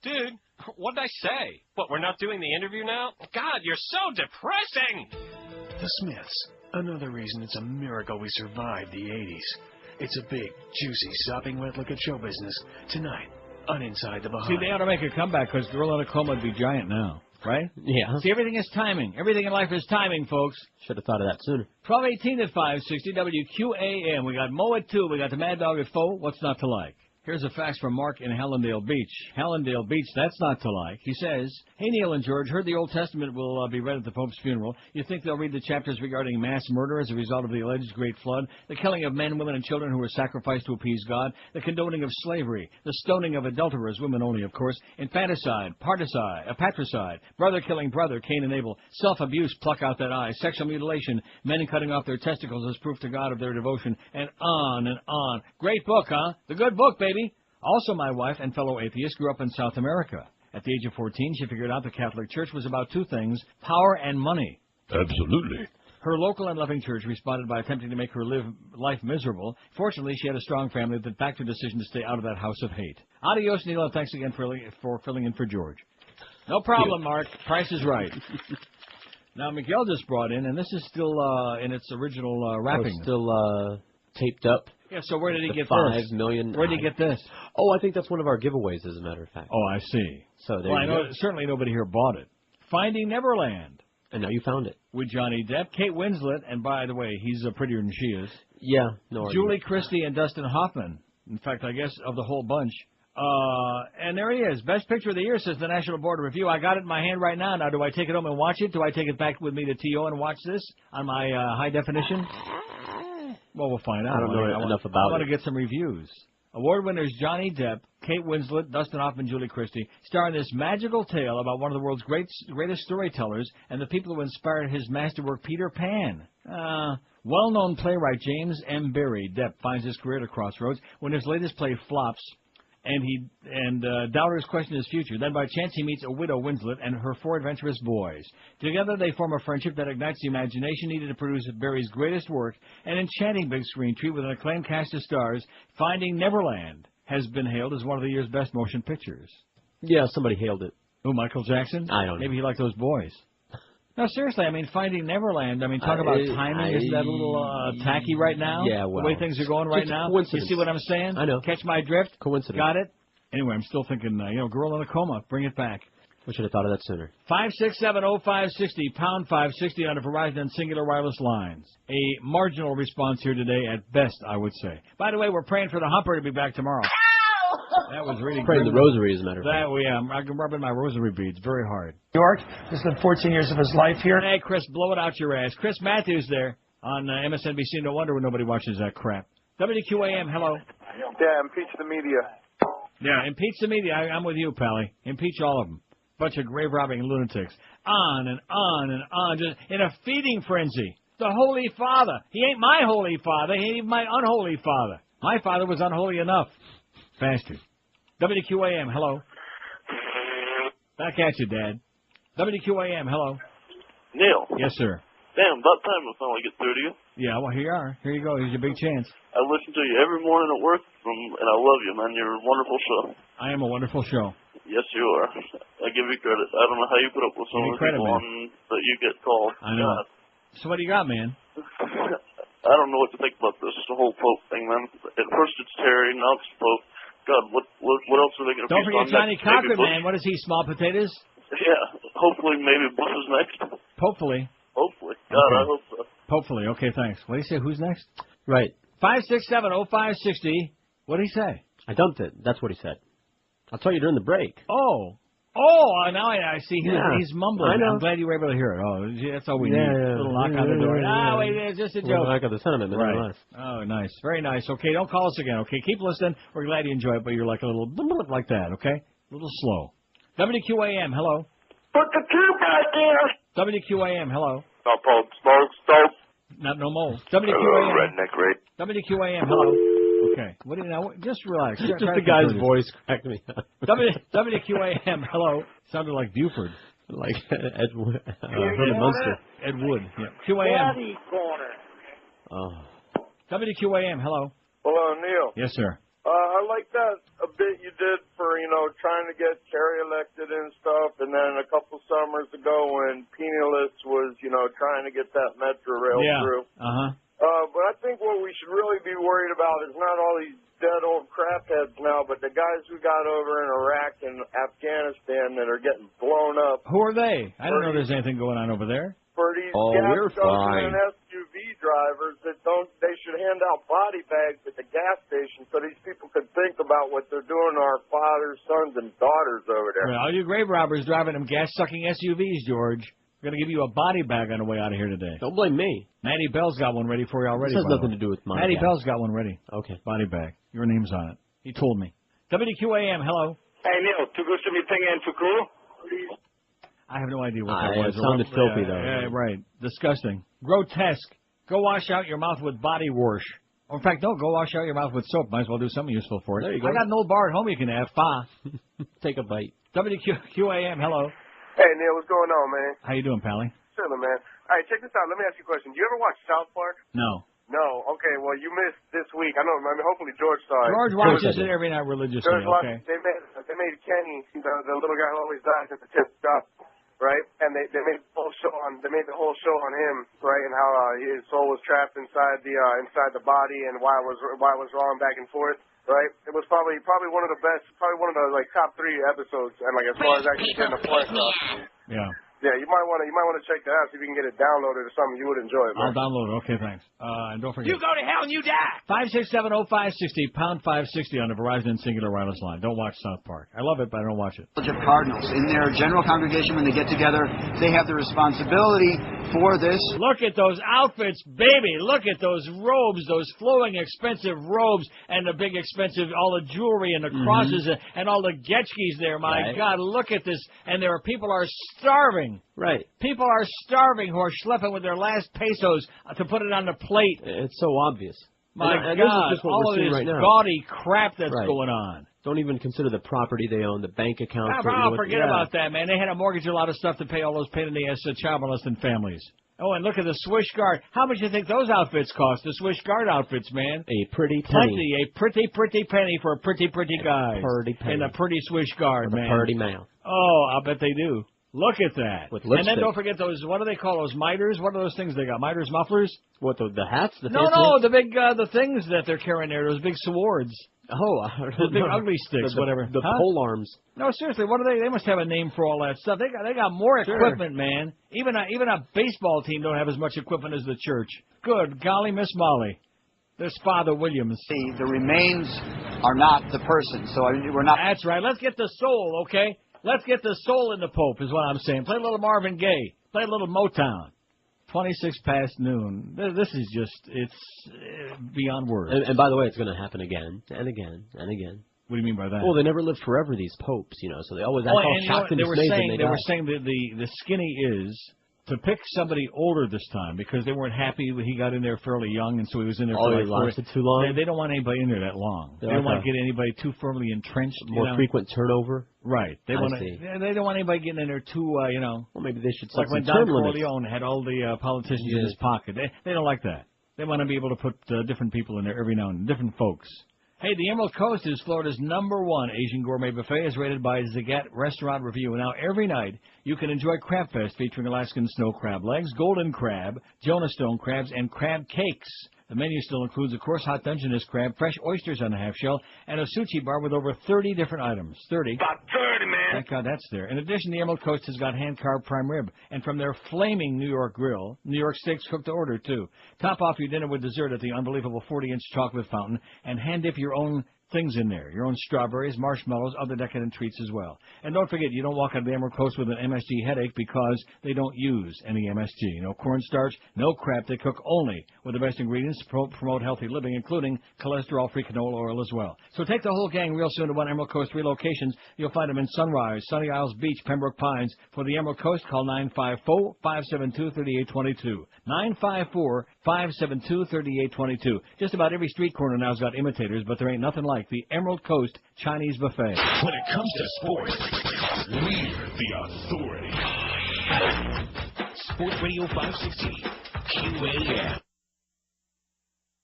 Dude, what'd I say? What, we're not doing the interview now? God, you're so depressing! The Smiths. Another reason it's a miracle we survived the 80s. It's a big, juicy, sopping wet look at show business tonight on Inside the Behind. See, they ought to make a comeback because Girl in a Coma would be giant now, right? Yeah. See, everything is timing. Everything in life is timing, folks. Should have thought of that sooner. 12:18 at 560 WQAM. We got Mo at 2. We got the Mad Dog at 4. What's not to like? Here's a fax from Mark in Hallandale Beach. Hallandale Beach, that's not to like. He says, hey, Neil and George, heard the Old Testament will be read at the Pope's funeral. You think they'll read the chapters regarding mass murder as a result of the alleged Great Flood, the killing of men, women, and children who were sacrificed to appease God, the condoning of slavery, the stoning of adulterers, women only, of course, infanticide, patricide, brother killing brother, Cain and Abel, self-abuse, pluck out that eye, sexual mutilation, men cutting off their testicles as proof to God of their devotion, and on and on. Great book, huh? The good book, baby. Also, my wife and fellow atheist grew up in South America. At the age of 14, she figured out the Catholic Church was about two things, power and money. Absolutely. Her local and loving church responded by attempting to make her live life miserable. Fortunately, she had a strong family that backed her decision to stay out of that house of hate. Adios, Neil, and thanks again for filling in for George. No problem, Mark. Price is right. Now, Miguel just brought in, and this is still in its original wrapping. Still taped up. Yeah, so where did he get $5 this? million. Where did he get this? Oh, I think that's one of our giveaways, as a matter of fact. Oh, I see. So there well, you I know go. certainly nobody here bought it. Finding Neverland. And now you found it. With Johnny Depp, Kate Winslet, and by the way, he's prettier than she is. Yeah, no. Julie Christie and Dustin Hoffman. In fact, I guess of the whole bunch, And there he is. Best Picture of the Year, says the National Board of Review. I got it in my hand right now. Now, do I take it home and watch it? Do I take it back with me to TO and watch this on my high definition? Well, we'll find out. I don't know enough about it. I want to get some reviews. Award winners Johnny Depp, Kate Winslet, Dustin Hoffman, Julie Christie star in this magical tale about one of the world's greatest storytellers and the people who inspired his masterwork, Peter Pan. Well-known playwright James M. Barrie Depp finds his career at a crossroads when his latest play flops, and doubters question his future. Then by chance he meets a widow, Winslet, and her 4 adventurous boys. Together they form a friendship that ignites the imagination needed to produce Barry's greatest work, an enchanting big screen treat with an acclaimed cast of stars. Finding Neverland has been hailed as one of the year's best motion pictures. Yeah, somebody hailed it. Oh, Michael Jackson? I don't know. Maybe he liked those boys. No, seriously, I mean, Finding Neverland, I mean, talk about timing. Isn't that a little tacky right now? Yeah, well. The way things are going right now? You see what I'm saying? I know. Catch my drift? Coincidence. Got it? Anyway, I'm still thinking, Girl in a Coma, bring it back. We should have thought of that sooner. 5670560, pound 560 on the Verizon and Singular Wireless lines. A marginal response here today at best, I would say. By the way, we're praying for the Humper to be back tomorrow. That was really Praying great. the rosary, as a matter of fact. I'm rubbing my rosary beads very hard. New York. This has been 14 years of his life here. Hey, Chris, blow it out your ass. Chris Matthews there on MSNBC. No wonder nobody watches that crap. WQAM, hello. Yeah, impeach the media. Yeah, impeach the media. I'm with you, Pally. Impeach all of them. Bunch of grave-robbing lunatics. On and on and on, just in a feeding frenzy. The Holy Father. He ain't my Holy Father. He ain't even my unholy Father. My father was unholy enough. Bastard. WQAM, hello. Back at you, Dad. WQAM, hello. Neil. Yes, sir. Damn, about time I finally get through to you. Yeah, well, here you are. Here you go. Here's your big chance. I listen to you every morning at work, and I love you, man. You're a wonderful show. I am a wonderful show. Yes, you are. I give you credit. I don't know how you put up with some of the people that you get called. I know. God. So what do you got, man? I don't know what to think about this, the whole Pope thing, man. At first it's Terry, now it's Pope. God, what else are they going to Don't forget Johnny Cochran, man. What is he, small potatoes? Yeah, hopefully maybe Bush is next. Hopefully. Hopefully. God, Okay. I hope so. Hopefully. Okay, thanks. What do you say? Who's next? Right. 5670560. What did he say? I dumped it. That's what he said. I'll tell you during the break. Oh, now I see him. Yeah. He's mumbling. I know. I'm glad you were able to hear it. Oh, that's all we Yeah, need. yeah. A little knock on the door. Ah, wait, it's just a joke. Knock on the sentiment, but Right. nonetheless. Oh, nice. Very nice. Okay, don't call us again, okay? Keep listening. We're glad you enjoy it, but you're like a little like that, okay? A little slow. WQAM, hello. Put the tube back in. WQAM, hello. Stop, Pope. Stop. Not no more. Hello, WQAM. redneck rape. WQAM, hello. Okay. What do you know? Just relax. Just the guy's voice cracked me up. WQAM, hello. Sounded like Buford. Like Ed Wood. Herman Munster. Ed Wood. Yeah. QAM. Daddy corner. Oh. WQAM, hello. Hello, Neil. Yes, sir. I like that a bit you did for, trying to get Kerry elected and stuff, and then a couple summers ago when Penialist was, trying to get that Metro Rail through. Uh-huh. But I think what we should really be worried about is not all these dead old crap heads now, but the guys who got over in Iraq and Afghanistan that are getting blown up. Who are they? I don't know there's anything going on over there. For these we're gas guzzling fine. and SUV drivers they should hand out body bags at the gas station so these people could think about what they're doing to our fathers, sons, and daughters over there. Well, all you grave robbers driving them gas-sucking SUVs, George. We're going to give you a body bag on the way out of here today. Don't blame me. Maddie Bell's got one ready for you already. This has by the nothing way. to do with my Maddie gas. Bell's got one ready. Okay. Body bag. Your name's on it. He told me. WQAM, hello. Hey, Neil, too good to be thinking too cool? I have no idea what that was. It sounded filthy, though. Yeah, right. Disgusting. Grotesque. Go wash out your mouth with body wash. Or in fact, no, go wash out your mouth with soap. Might as well do something useful for it. There you go. I got an old bar at home you can have. Fa. Take a bite. WQAM, hello. Hey, Neil, what's going on, man? How you doing, Pally? Chilling, man. All right, check this out. Let me ask you a question. Do you ever watch South Park? No. No. Okay, well, you missed this week. I mean, hopefully George saw it. George watches it every night religiously, George okay? They made Kenny, the little guy who always dies at the tip stop, right? And they made the whole show on on him, right? And how his soul was trapped inside the body and why it was wrong back and forth, right? It was probably one of the best, probably one of the like top 3 episodes, and like as far as actually getting the point across. Yeah. Yeah, you might want to check that out, see if you can get it downloaded or something. You would enjoy it, man. I'll download it. Okay, thanks. And don't forget. You go to hell and you die. 5670560 pound 560 on the Verizon and Singular wireless line. Don't watch South Park. I love it, but I don't watch it. Of Cardinals in their general congregation when they get together, they have the responsibility for this. Look at those outfits, baby. Look at those robes, those flowing expensive robes, and the big expensive, all the jewelry and the crosses and all the getchkis there. My God, look at this. And there are people are starving. Right. People are starving who are schlepping with their last pesos to put it on the plate. It's so obvious. My and God, this is just what all we're of seeing this right now. gaudy crap that's going on. Don't even consider the property they own, the bank accounts. Forget about that, man. They had to mortgage a lot of stuff to pay all those pain-in-the-ass child molesting families. Oh, and look at the Swiss Guard. How much do you think those outfits cost, the Swiss Guard outfits, man? A pretty penny. Plenty, a pretty penny for a pretty guy. Pretty penny. And a pretty Swiss Guard, With man. a pretty mouth. Oh, I'll bet they do. Look at that. With lipstick. And then don't forget those, what do they call those, miters? What are those things they got? Miters, mufflers? What, the hats? The No, the big, the things that they're carrying there, those big swords. Oh, those big ugly sticks, whatever. The pole arms. No, seriously, what are they? They must have a name for all that stuff. They got more equipment, man. Even a baseball team don't have as much equipment as the church. Good golly, Miss Molly. There's Father Williams. The remains are not the person, so we're not. That's right. Let's get the soul, okay? Let's get the soul in the Pope, is what I'm saying. Play a little Marvin Gaye. Play a little Motown. 26 past noon. This is just, it's beyond words. And by the way, it's going to happen again and again and again. What do you mean by that? Well, they never lived forever, these popes, so they always act all shocked and dismayed when they were die. saying that the skinny is to pick somebody older this time because they weren't happy when he got in there fairly young, and so he was in there for he lasted too long? They don't want anybody in there that long. They don't want to get anybody too firmly entrenched. More frequent turnover? Right. They don't want anybody getting in there too, Well, maybe they should set like when some Don term limits. Corleone had all the politicians in his pocket. They don't like that. They want to be able to put different people in there every now and then, different folks. Hey, the Emerald Coast is Florida's #1 Asian gourmet buffet, as rated by Zagat Restaurant Review. And now every night you can enjoy Crab Fest featuring Alaskan snow crab legs, golden crab, Jonah stone crabs, and crab cakes. The menu still includes, of course, hot Dungeness crab, fresh oysters on a half shell, and a sushi bar with over 30 different items. 30. About 30, man. Thank God that's there. In addition, the Emerald Coast has got hand-carved prime rib, and from their flaming New York grill, New York steaks cooked to order, too. Top off your dinner with dessert at the unbelievable 40-inch chocolate fountain, and hand-dip your own things in there. Your own strawberries, marshmallows, other decadent treats as well. And don't forget, you don't walk out of the Emerald Coast with an MSG headache because they don't use any MSG. No cornstarch, no crap. They cook only with the best ingredients to promote healthy living, including cholesterol-free canola oil as well. So take the whole gang real soon to one Emerald Coast 3 locations. You'll find them in Sunrise, Sunny Isles Beach, Pembroke Pines. For the Emerald Coast, call 954-572-3822. 954-572-3822. Just about every street corner now's got imitators, but there ain't nothing like the Emerald Coast Chinese Buffet. When it comes to sports, we're the authority. Sports Radio 560, QAM.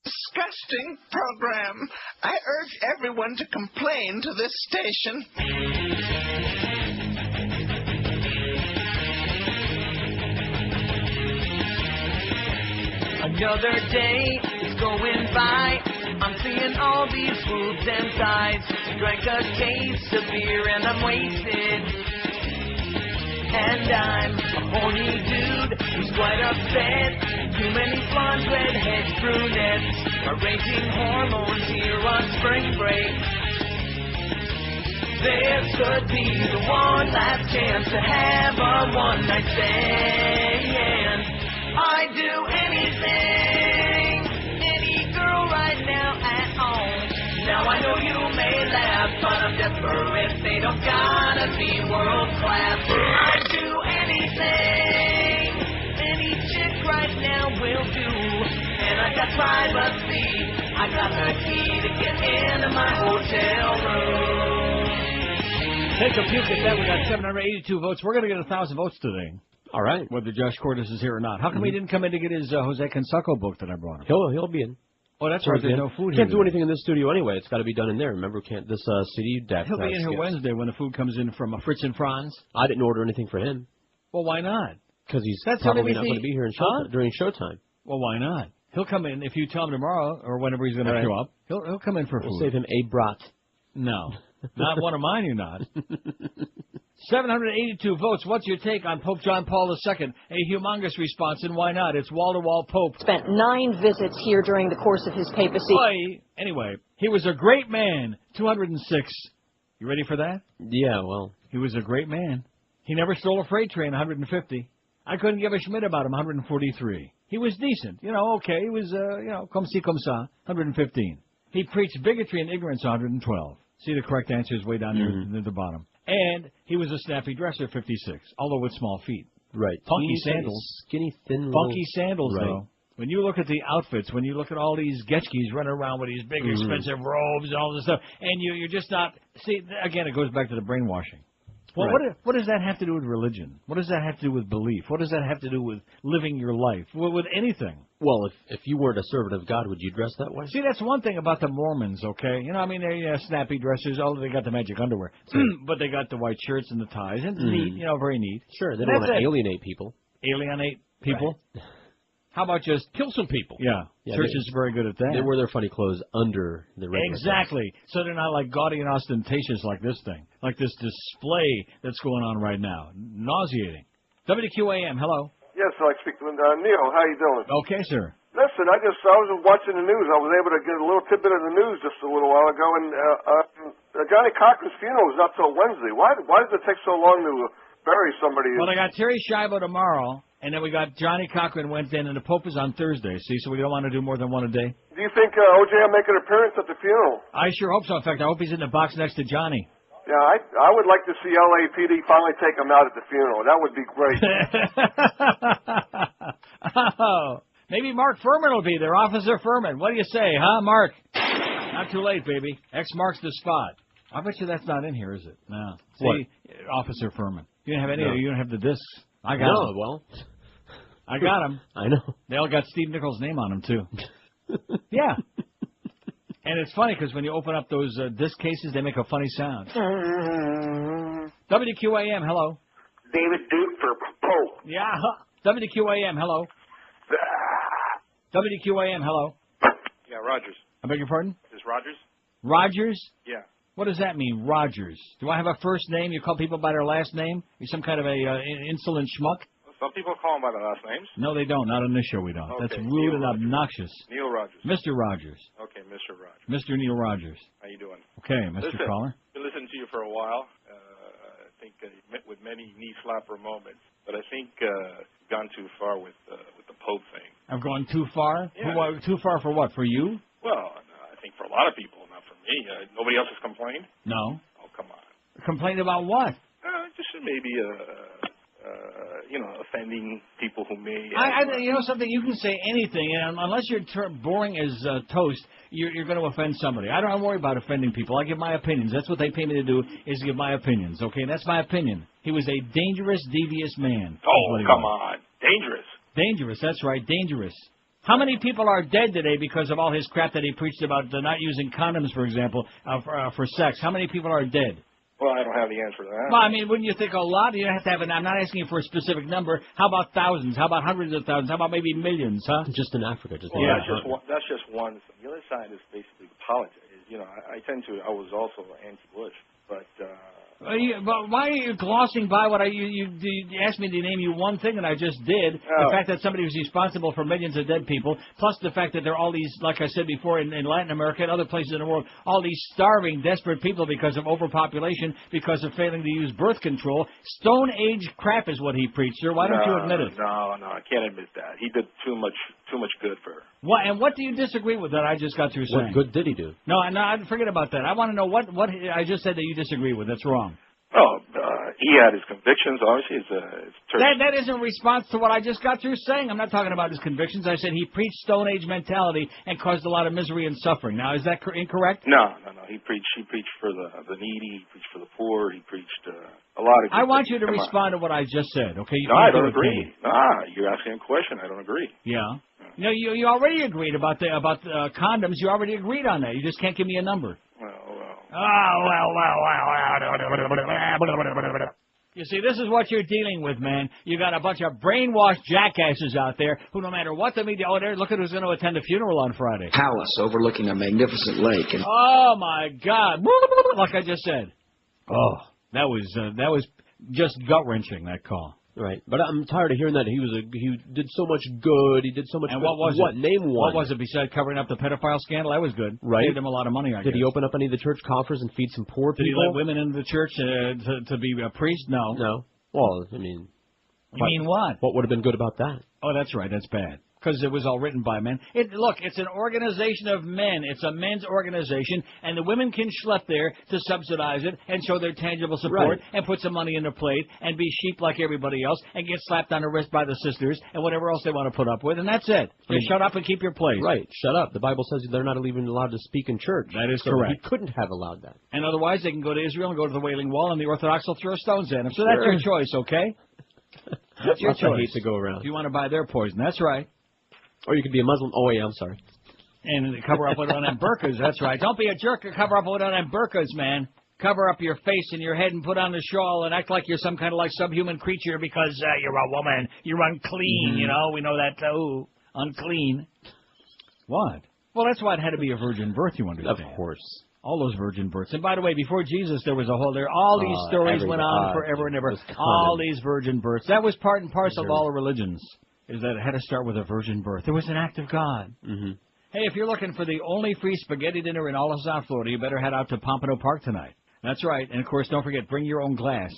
Disgusting program. I urge everyone to complain to this station. Another day is going by. I'm seeing all these boobs and thighs. Drank a case of beer and I'm wasted. And I'm a horny dude who's quite upset. Too many blondes, redheads, brunettes are raging hormones here on spring break. This could be the one last chance to have a one-night stand. I'd do anything, any girl right now at all. Now I know you may laugh, but I'm desperate. They don't gotta be world class. I'd do anything, any chick right now will do. And I got privacy, I got the key to get into my hotel room. Take a puke at that. We got 782 votes. We're going to get 1,000 votes today. All right. Whether Josh Cordes is here or not. How come he didn't come in to get his Jose Canseco book that I brought him? He'll be in. Oh, that's right. There's no food here. Can't do anything in this studio anyway. It's got to be done in there. Remember, this CD deck. He'll be in here Wednesday when the food comes in from Fritz and Franz. I didn't order anything for him. Well, why not? Because he's probably not going to be here during showtime. Well, why not? He'll come in if you tell him tomorrow or whenever he's going to show up. He'll come in for food. We'll save him a brat. No, not one of mine. You're not. 782 votes. What's your take on Pope John Paul II? A humongous response, and why not? It's wall-to-wall Pope. Spent 9 visits here during the course of his papacy. Anyway, he was a great man. 206. You ready for that? Yeah, well. He was a great man. He never stole a freight train, 150. I couldn't give a schmidt about him, 143. He was decent. Okay. He was, comme ci, comme ça, 115. He preached bigotry and ignorance, 112. See, the correct answer is way down near the bottom. And he was a snappy dresser, 56, although with small feet. Right. Funky sandals. Skinny, thin Funky sandals, right. though. When you look at the outfits, when you look at all these Getchkis running around with these big, expensive robes and all this stuff, and you're just not... See, again, it goes back to the brainwashing. Well, right. what does that have to do with religion? What does that have to do with belief? What does that have to do with living your life? With anything? Well, if you weren't a servant of God, would you dress that way? See, that's one thing about the Mormons, okay? They're snappy dressers. They got the magic underwear. But they got the white shirts and the ties. And it's neat, very neat. Sure, they don't want to alienate people. Alienate people? Right. How about just kill some people? Yeah, Church is very good at that. They wear their funny clothes under the regular Exactly. Clothes. So they're not like gaudy and ostentatious like this thing, like this display that's going on right now. Nauseating. WQAM, hello. Yes, I'd like to speak to Neil. How you doing? Okay, sir. Listen, I was watching the news. I was able to get a little tidbit of the news just a little while ago, and Johnny Cochran's funeral is not till Wednesday. Why does it take so long to bury somebody? Well, I got Terry Schiavo tomorrow. And then we got Johnny Cochran Wednesday, and the Pope is on Thursday. See, so we don't want to do more than one a day. Do you think O.J. will make an appearance at the funeral? I sure hope so. In fact, I hope he's in the box next to Johnny. Yeah, I would like to see LAPD finally take him out at the funeral. That would be great. Oh, maybe Mark Furman will be there, Officer Furman. What do you say, huh, Mark? Not too late, baby. X marks the spot. I bet you that's not in here, is it? No. See, what? Officer Furman. You don't have any. No. You don't have the discs. I got them. Well, I got them. I know. They all got Steve Nichols' name on them, too. Yeah. And it's funny because when you open up those disc cases, they make a funny sound. WQAM, hello. David Duke for Pope. Yeah. WQAM, hello. WQAM, hello. Yeah, Rogers. I beg your pardon? Is Rogers? Rogers? Yeah. What does that mean, Rogers? Do I have a first name? You call people by their last name? You're some kind of a insolent schmuck? Some people call them by their last names. No, they don't. Not on this show, we don't. Okay, That's rude and obnoxious. Neil Rogers. Mr. Rogers. Okay, Mr. Rogers. Mr. Neil Rogers. How you doing? Okay, Mr. Listen, Caller. Been listening to you for a while. I think you've met with many knee slapper moments, but I think you've gone too far with the Pope thing. I've gone too far? Yeah. Too far for what? For you? Well, I think for a lot of people, not for me. Nobody else has complained? No. Oh, come on. Complained about what? Just maybe offending people who may. You know something? You can say anything, and unless you're boring as toast, you're going to offend somebody. I don't worry about offending people. I give my opinions. That's what they pay me to do, is give my opinions. Okay, and that's my opinion. He was a dangerous, devious man. Oh, come on. Dangerous. Dangerous. That's right. Dangerous. How many people are dead today because of all his crap that he preached about not using condoms, for example, for sex? How many people are dead? Well, I don't have the answer to that. Well, I mean, wouldn't you think a lot? You have to have I'm not asking you for a specific number. How about thousands? How about hundreds of thousands? How about maybe millions, huh? Just in Africa. That's just one thing. The other side is basically politics. I was also anti-Bush, but... but why are you glossing by what you asked me to name you one thing, and I just did. The fact that somebody was responsible for millions of dead people, plus the fact that there are all these, like I said before, in Latin America and other places in the world, all these starving, desperate people because of overpopulation, because of failing to use birth control. Stone Age crap is what he preached, sir. Why don't you admit it? No, I can't admit that. He did too much good for her. What, and what do you disagree with that I just got through saying? What good did he do? No, forget about that. I want to know what I just said that you disagree with. That's wrong. Oh, he had his convictions. Obviously, that isn't a response to what I just got through saying. I'm not talking about his convictions. I said he preached Stone Age mentality and caused a lot of misery and suffering. Now, is that incorrect? No. He preached for the needy. He preached for the poor. He preached a lot of. I want you to respond to what I just said. Okay? No, I don't agree. You're asking a question. I don't agree. Yeah. No, you already agreed about condoms. You already agreed on that. You just can't give me a number. You see, this is what you're dealing with, man. You got a bunch of brainwashed jackasses out there who, no matter what the media, look at who's going to attend the funeral on Friday. Palace overlooking a magnificent lake. And oh my God! Like I just said. Oh, that was just gut-wrenching, that call. Right, but I'm tired of hearing that he did so much good. He did so much. And good. what was What? it? Name one. What was it besides covering up the pedophile scandal? That was good. Right. Saved him a lot of money, I guess. Did he open up any of the church coffers and feed some poor Did people? he let women into the church to be a priest? No. No. Well, I mean. You mean what? What would have been good about that? Oh, that's right. That's bad. Because it was all written by men. Look, it's an organization of men. It's a men's organization, and the women can schlep there to subsidize it and show their tangible support and put some money in their plate and be sheep like everybody else and get slapped on the wrist by the sisters and whatever else they want to put up with, and that's it. Just shut up and keep your place. Right. Shut up. The Bible says they're not even allowed to speak in church. That is so correct. He couldn't have allowed that. And otherwise, they can go to Israel and go to the Wailing Wall, and the Orthodox will throw stones at them. So that's your choice, okay? That's your choice. Hate to go around. If you want to buy their poison, that's right. Or you could be a Muslim. Oh, yeah, I'm sorry. And cover up with one of them burqas, that's right. Don't be a jerk and cover up with one of them burqas, man. Cover up your face and your head and put on the shawl and act like you're some kind of like subhuman creature because you're a woman. You're unclean, you know. We know that, too. Unclean. What? Well, that's why it had to be a virgin birth, you understand. Of course. All those virgin births. And by the way, before Jesus, there was a whole... all these stories went on forever and ever. All these virgin births. That was part and parcel of all the religions. Is that it had to start with a virgin birth. It was an act of God. Mm-hmm. Hey, if you're looking for the only free spaghetti dinner in all of South Florida, you better head out to Pompano Park tonight. That's right. And, of course, don't forget, bring your own glass.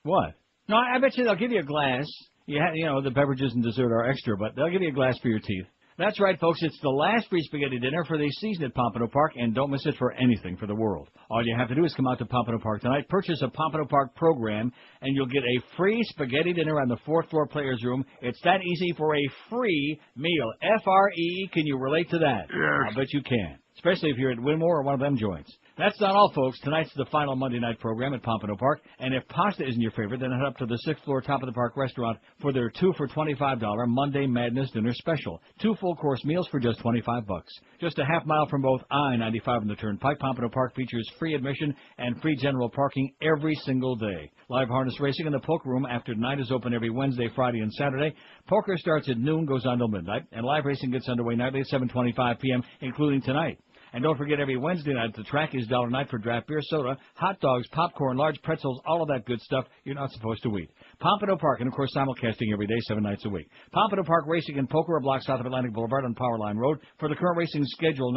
What? No, I bet you they'll give you a glass. You know, the beverages and dessert are extra, but they'll give you a glass for your teeth. That's right, folks. It's the last free spaghetti dinner for the season at Pompano Park, and don't miss it for anything for the world. All you have to do is come out to Pompano Park tonight, purchase a Pompano Park program, and you'll get a free spaghetti dinner on the fourth floor players' room. It's that easy for a free meal. F-R-E. Can you relate to that? Yes. I bet you can, especially if you're at Winmore or one of them joints. That's not all, folks. Tonight's the final Monday night program at Pompano Park, and if pasta isn't your favorite, then head up to the 6th floor top of the park restaurant for their 2 for $25 Monday Madness Dinner Special. 2 full-course meals for just $25. Just a half mile from both I-95 and the Turnpike, Pompano Park features free admission and free general parking every single day. Live harness racing in the poker room after night is open every Wednesday, Friday, and Saturday. Poker starts at noon, goes on till midnight, and live racing gets underway nightly at 7:25 p.m., including tonight. And don't forget, every Wednesday night at the track is $1 night for draft beer, soda, hot dogs, popcorn, large pretzels, all of that good stuff you're not supposed to eat. Pompano Park, and of course simulcasting every day, 7 nights a week. Pompano Park Racing and Poker, a block south of Atlantic Boulevard on Powerline Road. For the current racing schedule,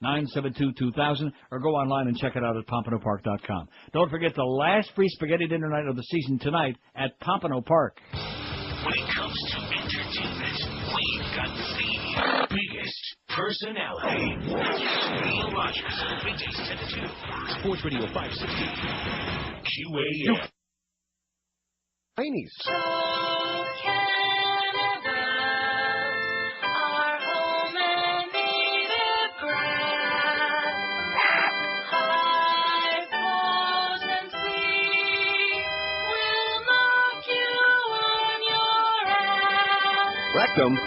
954-972-2000, or go online and check it out at pompanopark.com. Don't forget the last free spaghetti dinner night of the season tonight at Pompano Park. When it comes to entertainment, we've got the biggest personality. Neil Rogers, weekdays 10 to 2. Sports Radio 560. QAM. Chinese. Rectum.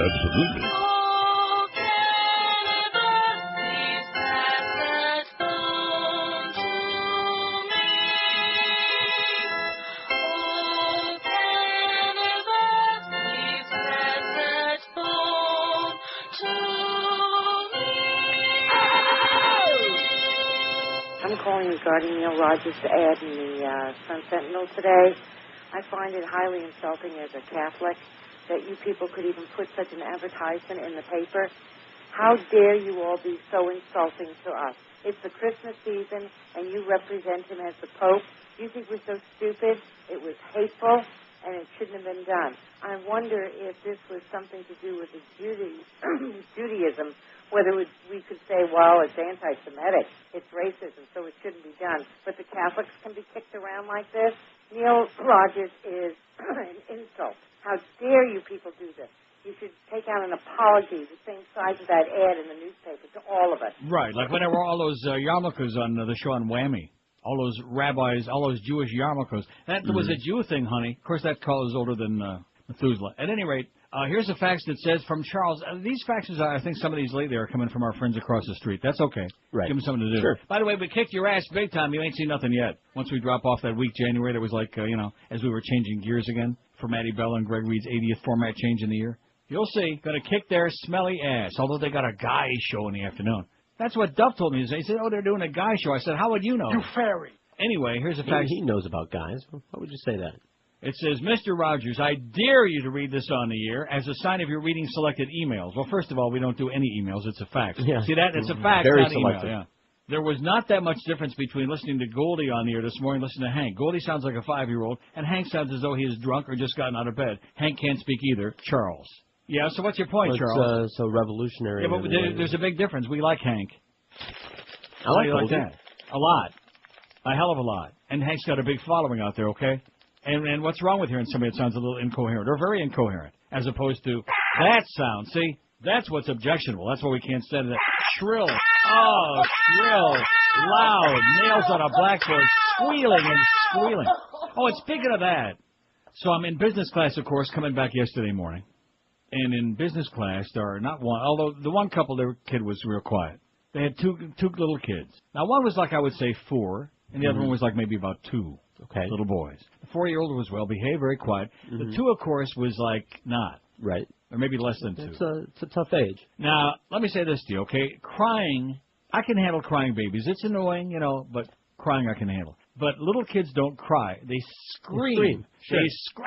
Absolutely. I'm calling regarding Neil Rogers' ad in the Sun Sentinel today. I find it highly insulting as a Catholic that you people could even put such an advertisement in the paper. How dare you all be so insulting to us? It's the Christmas season, and you represent him as the Pope. You think we're so stupid? It was hateful, and it shouldn't have been done. I wonder if this was something to do with the Judaism, whether we could say, well, it's anti-Semitic, it's racism, so it shouldn't be done. But the Catholics can be kicked around like this? Neil Rogers is an insult. How dare you people do this? You should take out an apology the same size of that ad in the newspaper to all of us. Right, like when there were all those yarmulkes on the show on Whammy. All those rabbis, all those Jewish yarmulkes. That was a Jew thing, honey. Of course, that call is older than Methuselah. At any rate, here's a fax that says from Charles. These faxes, I think some of these lately are coming from our friends across the street. That's okay. Right. Give them something to do. Sure. By the way, we kicked your ass big time. You ain't seen nothing yet. Once we drop off that week, January, that was like, as we were changing gears again for Maddie Bell and Greg Reed's 80th format change in the year. You'll see. Going to kick their smelly ass, although they got a guy show in the afternoon. That's what Duff told me. He said, they're doing a guy show. I said, how would you know? You fairy. Anyway, here's a fact. He knows about guys. Why would you say that? It says, Mr. Rogers, I dare you to read this on the air as a sign of your reading selected emails. Well, first of all, we don't do any emails. It's a fax. Yeah. See that? It's a fax, Very not selective. email. Yeah. There was not that much difference between listening to Goldie on the air this morning and listening to Hank. Goldie sounds like a 5-year-old, and Hank sounds as though he is drunk or just gotten out of bed. Hank can't speak either. Charles. Yeah, so what's your point, Charles? So revolutionary. Yeah, but there's a big difference. We like Hank. I like Goldie. That? A lot. A hell of a lot. And Hank's got a big following out there, okay? And what's wrong with hearing somebody that sounds a little incoherent or very incoherent as opposed to that sound? See, that's what's objectionable. That's why we can't stand that shrill. Oh, shrill, loud, nails on a blackboard, squealing and squealing. Oh, and speaking of that, so I'm in business class, of course, coming back yesterday morning. And in business class, there are not one, although the one couple, their kid was real quiet. They had two little kids. Now, one was like, I would say 4, and the other one was like maybe about 2. Okay. Little boys. The 4-year-old was well behaved, very quiet. The 2, of course, was like not. Right. Or maybe less than 2. It's a tough age. Now, let me say this to you, okay? Crying, I can handle crying babies. It's annoying, but crying I can handle. But little kids don't cry. They scream. Sure. They scream.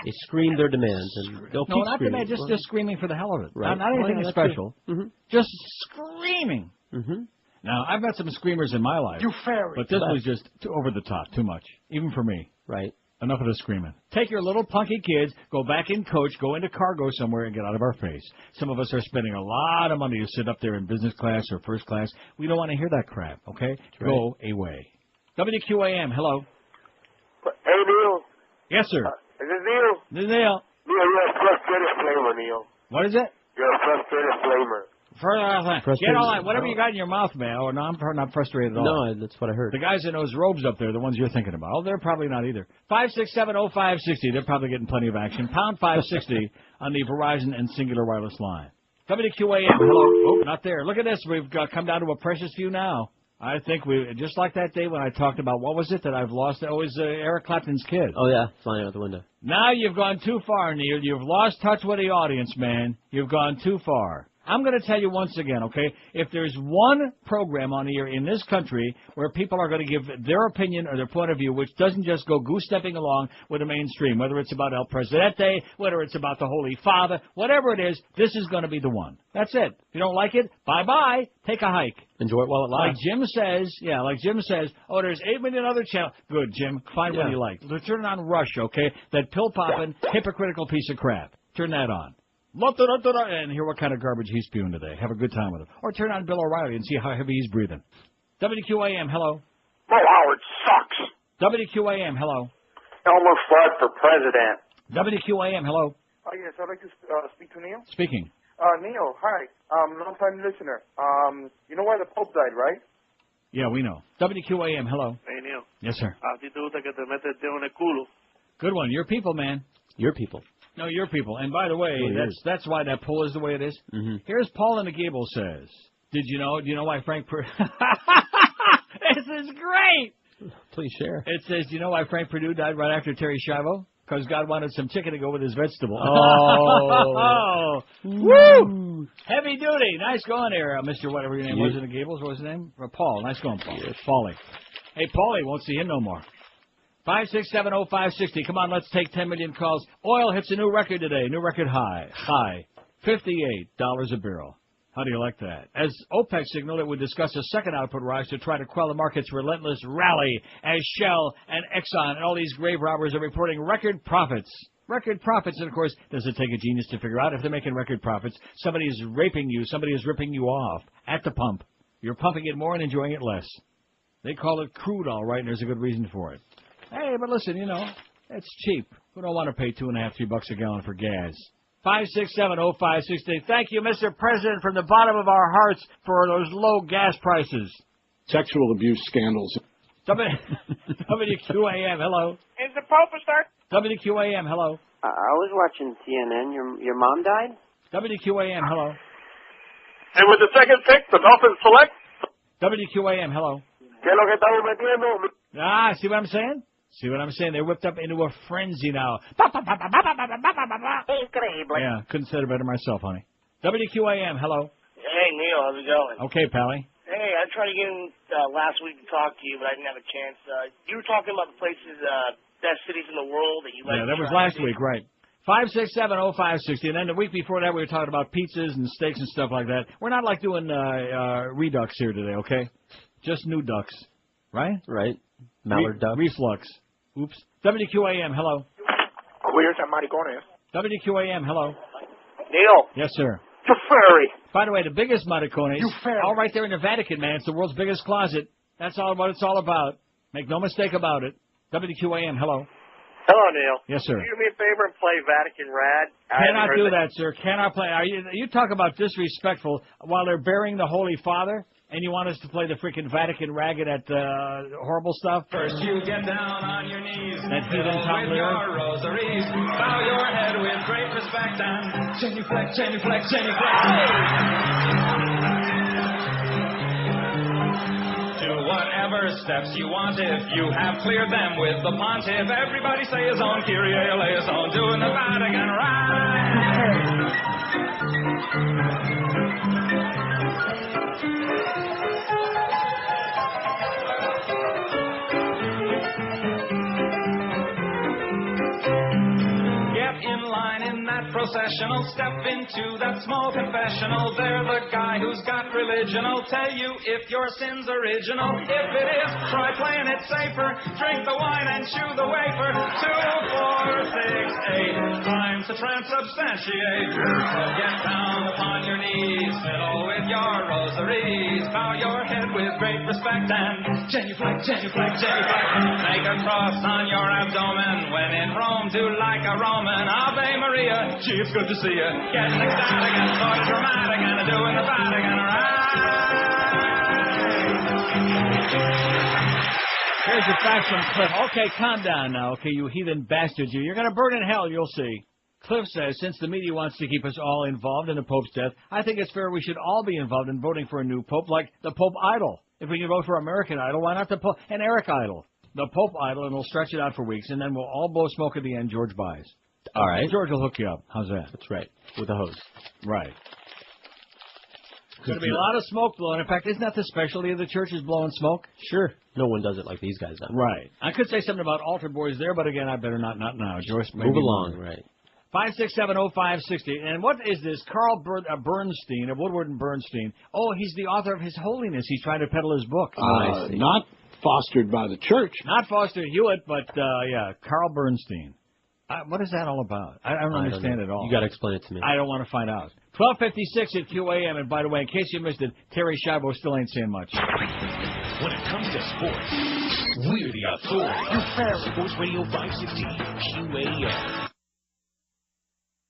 They scream their demands, and they'll keep not screaming. demand, just screaming for the hell of it. Right. Not anything special. Just screaming. Mm-hmm. Now, I've got some screamers in my life. You fairy. But this was just over the top, too much. Even for me. Right. Enough of the screaming. Take your little punky kids, go back in coach, go into cargo somewhere, and get out of our face. Some of us are spending a lot of money to sit up there in business class or first class. We don't want to hear that crap, okay? Right. Go away. WQAM, hello. Hey, Neil. Yes, sir. Is this Neil? This is Neil. Neil, you're a frustrated flamer, Neil. What is it? You're a frustrated flamer. Get all that. Whatever you got in your mouth, man. Oh, no, I'm not frustrated at all. No, that's what I heard. The guys in those robes up there, the ones you're thinking about. Oh, they're probably not either. 5670560. They're probably getting plenty of action. Pound 560 on the Verizon and Singular Wireless line. WQAM. Hello. Oh, not there. Look at this. We've come down to a precious few now. I think we just like that day when I talked about what was it that I've lost? Oh, it was Eric Clapton's kid. Oh yeah, flying out the window. Now you've gone too far, Neil. You've lost touch with the audience, man. You've gone too far. I'm going to tell you once again, okay, if there's one program on here in this country where people are going to give their opinion or their point of view, which doesn't just go goose-stepping along with the mainstream, whether it's about El Presidente, whether it's about the Holy Father, whatever it is, this is going to be the one. That's it. If you don't like it, bye-bye. Take a hike. Enjoy it while it lasts. Like Jim says, oh, there's 8 million other channels. Good, Jim. Find one you like. Turn on Rush, okay? That pill-popping, hypocritical piece of crap. Turn that on. And hear what kind of garbage he's spewing today. Have a good time with him. Or turn on Bill O'Reilly and see how heavy he's breathing. WQAM, hello. Mo Howard sucks. WQAM, hello. Elmer Fudd for president. WQAM, hello. Yes, I'd like to speak to Neil. Speaking. Neil, hi. Long-time listener. You know why the Pope died, right? Yeah, we know. WQAM, hello. Hey, Neil. Yes, sir. A ti te gusta que te metes el dedo en el culo. Good one. Your people, man. Your people. No, your people. And by the way, that's why that poll is the way it is. Mm-hmm. Here's Paul in the Gable says, do you know why Frank Purdue... This is great! Please share. It says, do you know why Frank Purdue died right after Terry Schiavo? Because God wanted some chicken to go with his vegetable. Oh. Woo! Heavy duty. Nice going there, Mr. Whatever your name was in the Gables. What was his name? Paul. Nice going, Paul. Yes. Paulie. Hey, Paulie, won't see him no more. 5670560. Come on, let's take 10 million calls. Oil hits a new record today. New record high. $58 a barrel. How do you like that? As OPEC signaled it would discuss a second output rise to try to quell the market's relentless rally as Shell and Exxon and all these grave robbers are reporting record profits. Record profits, and of course, does it take a genius to figure out if they're making record profits? Somebody is raping you. Somebody is ripping you off at the pump. You're pumping it more and enjoying it less. They call it crude, all right, and there's a good reason for it. Hey, but listen, it's cheap. We don't want to pay $2.5, $3 a gallon for gas. 5670560. Thank you, Mr. President, from the bottom of our hearts for those low gas prices. Sexual abuse scandals. WQAM, hello. Is the Pope a star? WQAM, hello. I was watching CNN. Your mom died? WQAM, hello. And with the second pick, the Dolphins select. WQAM, hello. ¿Qué es lo que estamos metiendo? Ah, see what I'm saying? See what I'm saying? They're whipped up into a frenzy now. Incredible. Yeah, couldn't say it better myself, honey. WQAM, hello. Hey, Neil, how's it going? Okay, Pally. Hey, I tried to get in last week to talk to you, but I didn't have a chance. You were talking about the places, best cities in the world that you like. Yeah, that was last week, right. 5670560, and then the week before that we were talking about pizzas and steaks and stuff like that. We're not like doing redux here today, okay? Just new ducks, right? Right. Mallard ducks. Reflux. Oops. WQAM, hello. Queers and maricones. WQAM, hello. Neil. Yes, sir. You fairy. By the way, the biggest maricones, You fairy. all right there in the Vatican, man. It's the world's biggest closet. That's all what it's all about. Make no mistake about it. WQAM, hello. Hello, Neil. Yes, sir. Can you do me a favor and play Vatican Rad? Cannot do that, sir. Cannot play. You talk about disrespectful while they're burying the Holy Father, and you want us to play the freaking Vatican ragged at horrible stuff? First you get down on your knees, That heathen top with lyric. your rosaries, bow your head with great respect and genuflect, genuflect, genuflect. Do whatever steps you want if you have cleared them with the pontiff. Everybody say his own Kyrie eleison, doing the Vatican Get in line in that processional, step into that small confessional. They're the guy who's got religion. I'll tell you if your sin's original. If it is, try playing it safer. Drink the wine and chew the wafer. 2, 4, 6, 8 times to transubstantiate. So get down upon your knees, fiddle with your rosaries, bow your head with great respect and genuflect, genuflect, genuflect. Make a cross on your abdomen. When in Rome, do like a Roman. Ave Maria, gee, it's good to see you. Getting ecstatic and sort of dramatic and doing the Vatican Here's your facts from Cliff. Okay, calm down now, okay, you heathen bastards. You're going to burn in hell, you'll see. Cliff says, since the media wants to keep us all involved in the Pope's death, I think it's fair we should all be involved in voting for a new Pope, like the Pope Idol. If we can vote for American Idol, why not the Pope and Eric Idol? The Pope Idol, and we'll stretch it out for weeks, and then we'll all blow smoke at the end. George buys. All right. George will hook you up. How's that? That's right. With a hose. Right. There's going to be a lot of smoke blowing. In fact, isn't that the specialty of the church, is blowing smoke? Sure. No one does it like these guys do. Right. I could say something about altar boys there, but again, I better not now. Joyce, move along. Right. 5670560. And what is this? Carl Bernstein, of Woodward and Bernstein. Oh, he's the author of His Holiness. He's trying to peddle his book. Not fostered by the church. Not Foster Hewitt, but, yeah, Carl Bernstein. What is that all about? I don't understand it all. You got to explain it to me. I don't want to find out. 12:56 at QAM, and by the way, in case you missed it, Terry Schiavo still ain't saying much. When it comes to sports, we're the authority. Sports Radio 560 QAM.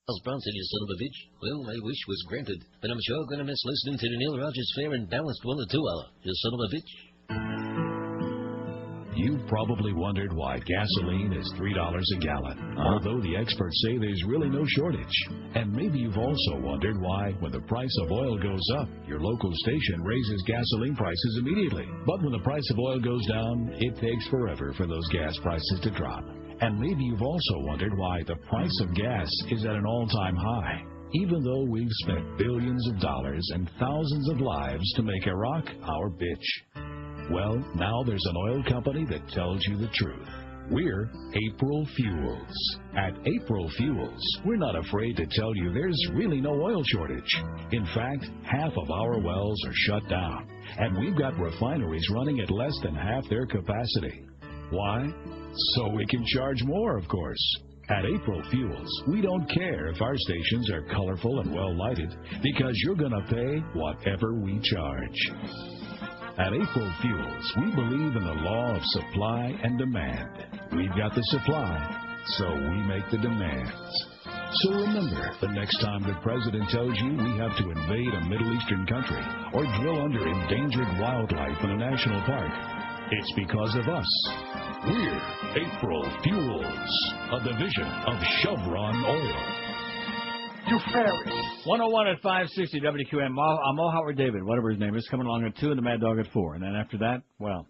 Charles Bronson, you son of a bitch. Well, my wish was granted, but I'm sure going to miss listening to the Neil Rogers Fair and Balanced 1 or 2 hour. You son of a bitch. You've probably wondered why gasoline is $3 a gallon, although the experts say there's really no shortage. And maybe you've also wondered why, when the price of oil goes up, your local station raises gasoline prices immediately. But when the price of oil goes down, it takes forever for those gas prices to drop. And maybe you've also wondered why the price of gas is at an all-time high, even though we've spent billions of dollars and thousands of lives to make Iraq our bitch. Well, now there's an oil company that tells you the truth. We're April Fuels. At April Fuels, we're not afraid to tell you there's really no oil shortage. In fact, half of our wells are shut down, and we've got refineries running at less than half their capacity. Why? So we can charge more, of course. At April Fuels, we don't care if our stations are colorful and well lighted, because you're going to pay whatever we charge. At April Fuels, we believe in the law of supply and demand. We've got the supply, so we make the demands. So remember, the next time the president tells you we have to invade a Middle Eastern country or drill under endangered wildlife in a national park, It's because of us. We're April Fuels, a division of Chevron Oil. You fairy. 101 at 560 WQM. Mo Howard David, whatever his name is, coming along at 2 and the Mad Dog at 4. And then after that, well.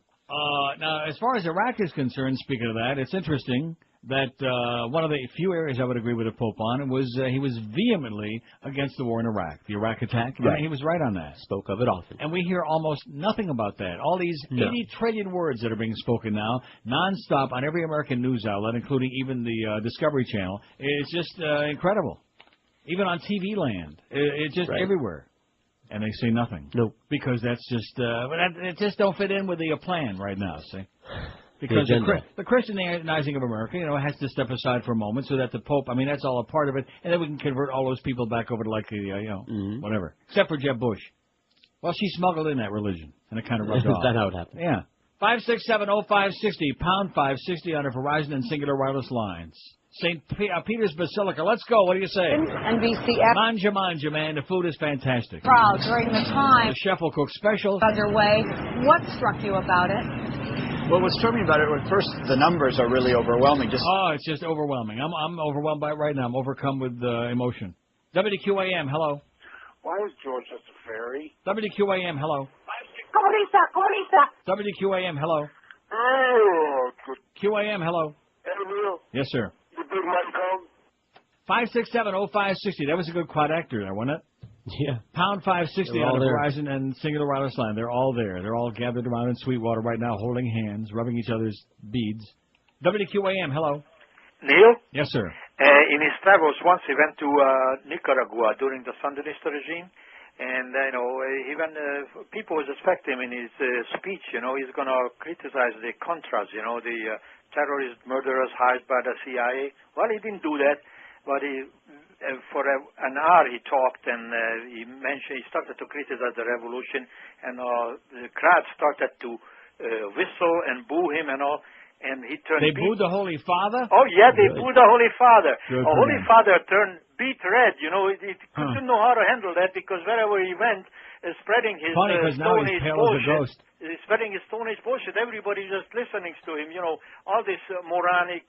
Now, as far as Iraq is concerned, speaking of that, it's interesting that one of the few areas I would agree with the Pope on was he was vehemently against the war in Iraq, the Iraq attack. Right. He was right on that. Spoke of it often. And we hear almost nothing about that. All these 80 trillion words that are being spoken now, nonstop on every American news outlet, including even the Discovery Channel. It's just incredible. Even on TV land. It's just everywhere. And they say nothing. Nope. Because that's just, it just don't fit in with the plan right now, see? Because the Christianizing of America, has to step aside for a moment so that the Pope, that's all a part of it, and then we can convert all those people back over to like the, whatever. Except for Jeb Bush. Well, she smuggled in that religion, and it kind of rubbed off. Is that how it happened? Yeah. 5670560, pound 560 on a Verizon and Singular Wireless lines. St. Peter's Basilica. Let's go. What do you say? NBC. Manja, man. The food is fantastic. Proud during the time. The chef will cook specials. Underway. What struck you about it? Well, what struck me about it, first, the numbers are really overwhelming. It's just overwhelming. I'm overwhelmed by it right now. I'm overcome with emotion. WQAM, hello. Why is George just a fairy? WQAM, hello. Corisa. WQAM, hello. Oh, QAM, hello. Emil. Yes, sir. The big Michael. 5670560. That was a good quad actor there, wasn't it? Yeah. Pound 560 on the Verizon and Singular Wireless line. They're all there. They're all gathered around in Sweetwater right now, holding hands, rubbing each other's beads. WQAM, hello. Neil? Yes, sir. In his travels, once he went to Nicaragua during the Sandinista regime, and even people was expecting him in his speech. He's going to criticize the Contras. The terrorist murderers hired by the CIA. Well, he didn't do that, but for an hour he talked, and he started to criticize the revolution, and the crowd started to whistle and boo him and all. And he turned. They booed the Holy Father? Oh yeah, they booed the Holy Father. Good The Holy Father turned beet red. He couldn't know how to handle that because wherever he went, spreading his Funny, because now he's pale as a ghost. Spreading his Stone Age bullshit. Everybody just listening to him. All this moronic,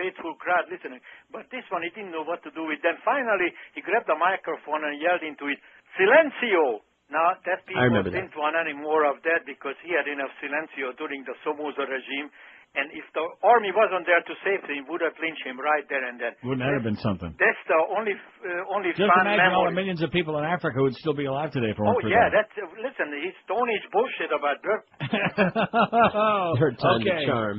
faithful crowd listening. But this one, he didn't know what to do with. Then finally, he grabbed the microphone and yelled into it, "Silencio!" Now, that people didn't want any more of that because he had enough silencio during the Somoza regime. And if the army wasn't there to save him, would have lynched him right there and then. Wouldn't that have been something? That's the only Just fun imagine memory. all the millions of people in Africa who would still be alive today for yeah, that's listen. He's Stone Age bullshit about birth. Third time the charm.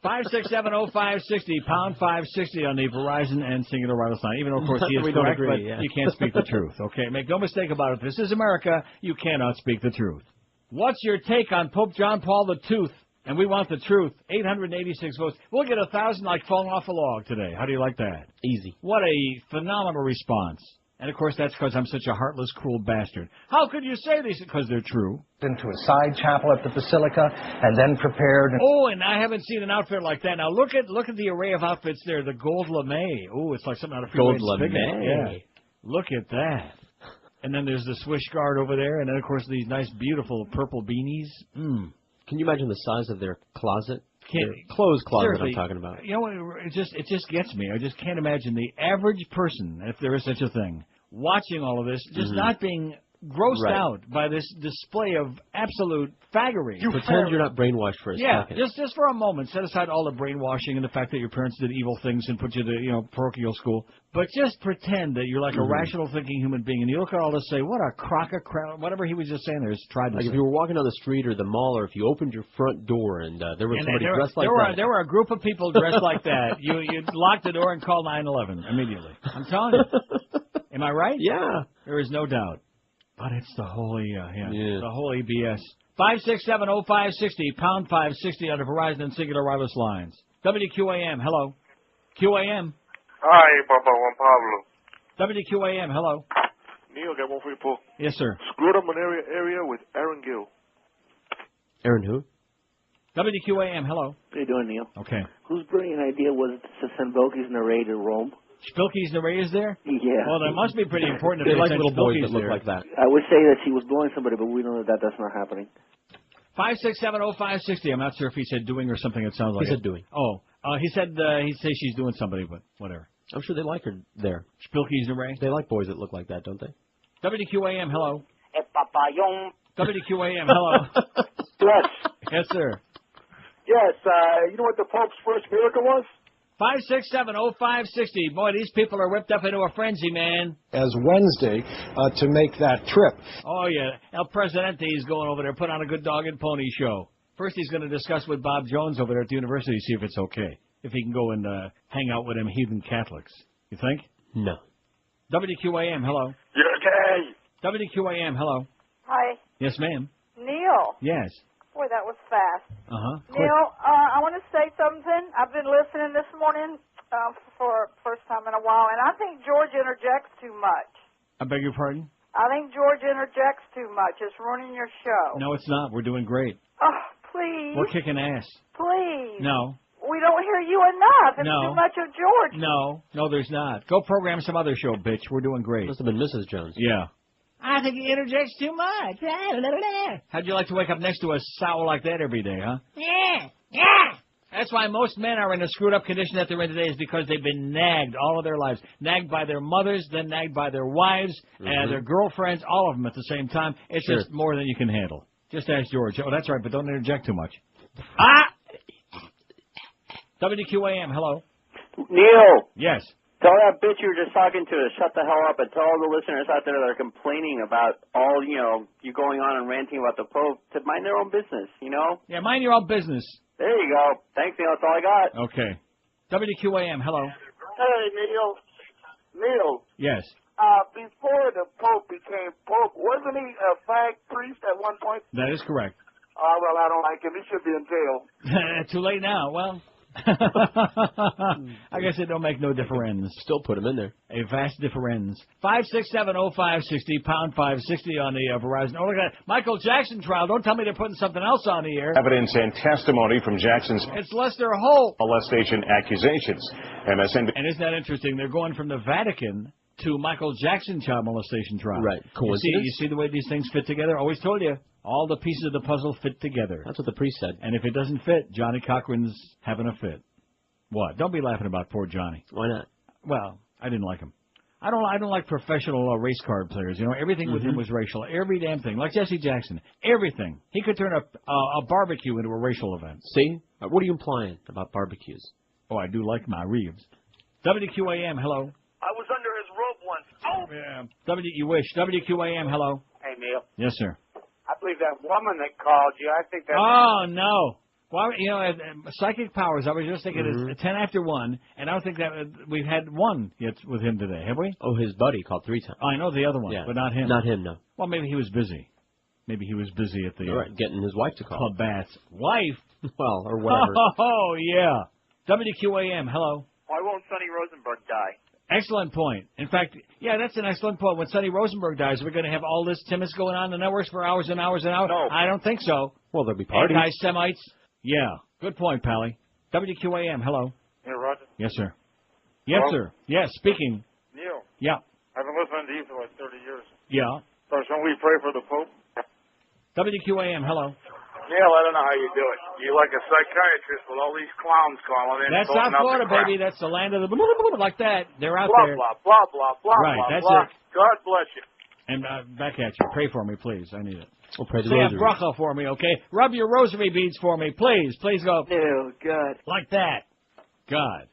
5670560, pound 560 on the Verizon and Singular Wireless line. Even though, of course, he is We don't correct, agree, but you can't speak the truth. Okay, make no mistake about it. This is America. You cannot speak the truth. What's your take on Pope John Paul the Tooth? And we want the truth. 886 votes. We'll get 1,000 like falling off a log today. How do you like that? Easy. What a phenomenal response. And, of course, that's because I'm such a heartless, cruel bastard. How could you say these? Because they're true. Into a side chapel at the Basilica and then prepared. Oh, and I haven't seen an outfit like that. Now, look at the array of outfits there. The gold lame. Oh, it's like something out of Gold Freeway lame. Yeah. Look at that. And then there's the swish guard over there. And then, of course, these nice, beautiful purple beanies. Can you imagine the size of their closet? Their clothes closet I'm talking about. You know what? It just gets me. I just can't imagine the average person, if there is such a thing, watching all of this, just not being grossed out by this display of absolute faggery. You pretend you're not brainwashed for a second. just for a moment. Set aside all the brainwashing and the fact that your parents did evil things and put you to, parochial school. But just pretend that you're like a rational thinking human being, and you look at all this and say, what a crock of crap, whatever he was just saying there is tried to Like say. if you were walking down the street or the mall, or if you opened your front door and there was somebody dressed like that. There were a group of people dressed like that. You lock the door and call 911 immediately. I'm telling you. Am I right? Yeah. There is no doubt. But it's the holy, the holy BS. 5670560, pound 560 on the Verizon and Singular Wireless lines. WQAM, hello. QAM. Hi, Papa Juan Pablo. WQAM, hello. Neil, got one for you, Paul. Yes, sir. Scrotum area with Aaron Gill. Aaron who? WQAM, hello. How you doing, Neil? Okay. Whose brilliant idea was it to send Bilky's narrator to Rome? Spilky's narrator's there? Yeah. Well, that must be pretty important if they they like send little boys Spilky's that look there. like that. I would say that she was blowing somebody, but we know that that's not happening. 5670560. I'm not sure if he said doing or something that sounds like He said doing. Oh, he said he'd say she's doing somebody, but whatever. I'm sure they like her there. Spilky's the Ray. They like boys that look like that, don't they? WQAM, hello. Papayón. WQAM, hello. Yes. Yes, sir. Yes, you know what the Pope's first miracle was? 5670560. Boy, these people are whipped up into a frenzy, man. As Wednesday to make that trip. Oh, yeah. El Presidente is going over there, put on a good dog and pony show. First, he's going to discuss with Bob Jones over there at the university, see if it's okay. If he can go and hang out with them heathen Catholics. You think? No. WQAM, hello. You're gay. WQAM, hello. Hi. Yes, ma'am. Neil. Yes. Boy, that was fast. Uh-huh. Neil, I want to say something. I've been listening this morning for first time in a while, and I think George interjects too much. I beg your pardon? I think George interjects too much. It's ruining your show. No, it's not. We're doing great. Oh, please. We're kicking ass. Please. No. We don't hear you enough. It's No. too much of George. No, there's not. Go program some other show, bitch. We're doing great. Must have been Mrs. Jones. Yeah. I think he interjects too much. How'd you like to wake up next to a sow like that every day, huh? Yeah. That's why most men are in a screwed up condition that they're in today, is because they've been nagged all of their lives. Nagged by their mothers, then nagged by their wives, and their girlfriends, all of them at the same time. It's Sure. just more than you can handle. Just ask George. Oh, that's right, but don't interject too much. Ah! WQAM, hello. Neil, Yes. tell that bitch you were just talking to shut the hell up, and tell all the listeners out there that are complaining about all, you going on and ranting about the Pope to mind their own business, Yeah, mind your own business. There you go. Thanks, Neil. That's all I got. Okay. WQAM, hello. Hey, Neil. Neil, Yes. before the Pope became Pope, wasn't he a fag priest at one point? That is correct. Well, I don't like him. He should be in jail. Too late now. Well, I guess it don't make no difference. Still put him in there. A vast difference. 5670560, pound 560 on the Verizon. Oh, look at that. Michael Jackson trial. Don't tell me they're putting something else on the air. Evidence and testimony from Jackson's It's Lester Holt. molestation accusations. MSNBC. And isn't that interesting? They're going from the Vatican to Michael Jackson child molestation trial. Right. Coincidence? You see the way these things fit together? Always told you. All the pieces of the puzzle fit together. That's what the priest said. And if it doesn't fit, Johnny Cochran's having a fit. What? Don't be laughing about poor Johnny. Why not? Well, I didn't like him. I don't like professional race card players. Everything with him was racial. Every damn thing. Like Jesse Jackson. Everything. He could turn a barbecue into a racial event. See? What are you implying about barbecues? Oh, I do like my Reeves. WQAM, hello. I was under his robe once. Oh! Yeah. You wish. WQAM, hello. Hey, Neil. Yes, sir. I believe that woman that called you, I think that... Oh, no. Well, psychic powers, I was just thinking it's 10 after 1, and I don't think that we've had one yet with him today, have we? Oh, his buddy called 3 times. Oh, I know the other one, but not him. Not him, no. Well, maybe he was busy. Maybe he was busy at the... Right, getting his wife to call. Club Bats. Wife? Well, or whatever. Oh, yeah. WQAM, hello. Why won't Sonny Rosenberg die? Excellent point. In fact, yeah, that's an excellent point. When Sonny Rosenberg dies, we're going to have all this Timmons going on in the networks for hours and hours and hours? No. I don't think so. Well, there'll be parties. Anti-Semites? Yeah. Good point, Pally. WQAM, hello. Hey, Roger. Yes, sir. Yes, Hello? sir. Yes, speaking. Neil, Yeah. I've been listening to you for like 30 years. Yeah. So shall we pray for the Pope? WQAM, hello. Neil, I don't know how you do it. You're like a psychiatrist with all these clowns calling in. That's and South voting up Florida, the crap. baby. That's the land of the like that. They're out Blah, there. blah, blah, blah, blah, Right, blah, that's blah. it. God bless you. And back at you. Pray for me, please. I need it. We'll pray the Say a rosary. bracha for me, okay? Rub your rosary beads for me, please. Please go. Ew, God. Like that. God.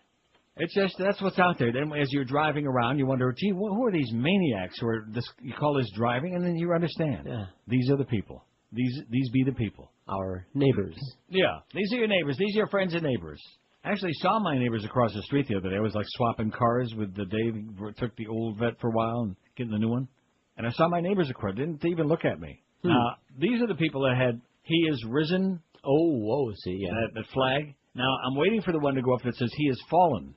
It's just, that's what's out there. Then as you're driving around, you wonder, gee, who are these maniacs who are this, you call this driving? And then you understand. Yeah. These are the people. These be the people. Our neighbors. Yeah. These are your neighbors. These are your friends and neighbors. I actually saw my neighbors across the street the other day. I was like swapping cars with the Dave. Took the old vet for a while and getting the new one. And I saw my neighbors across. Didn't even look at me. These are the people that had "He is risen." Oh, see, yeah. That flag. Now I'm waiting for the one to go up that says "He is fallen."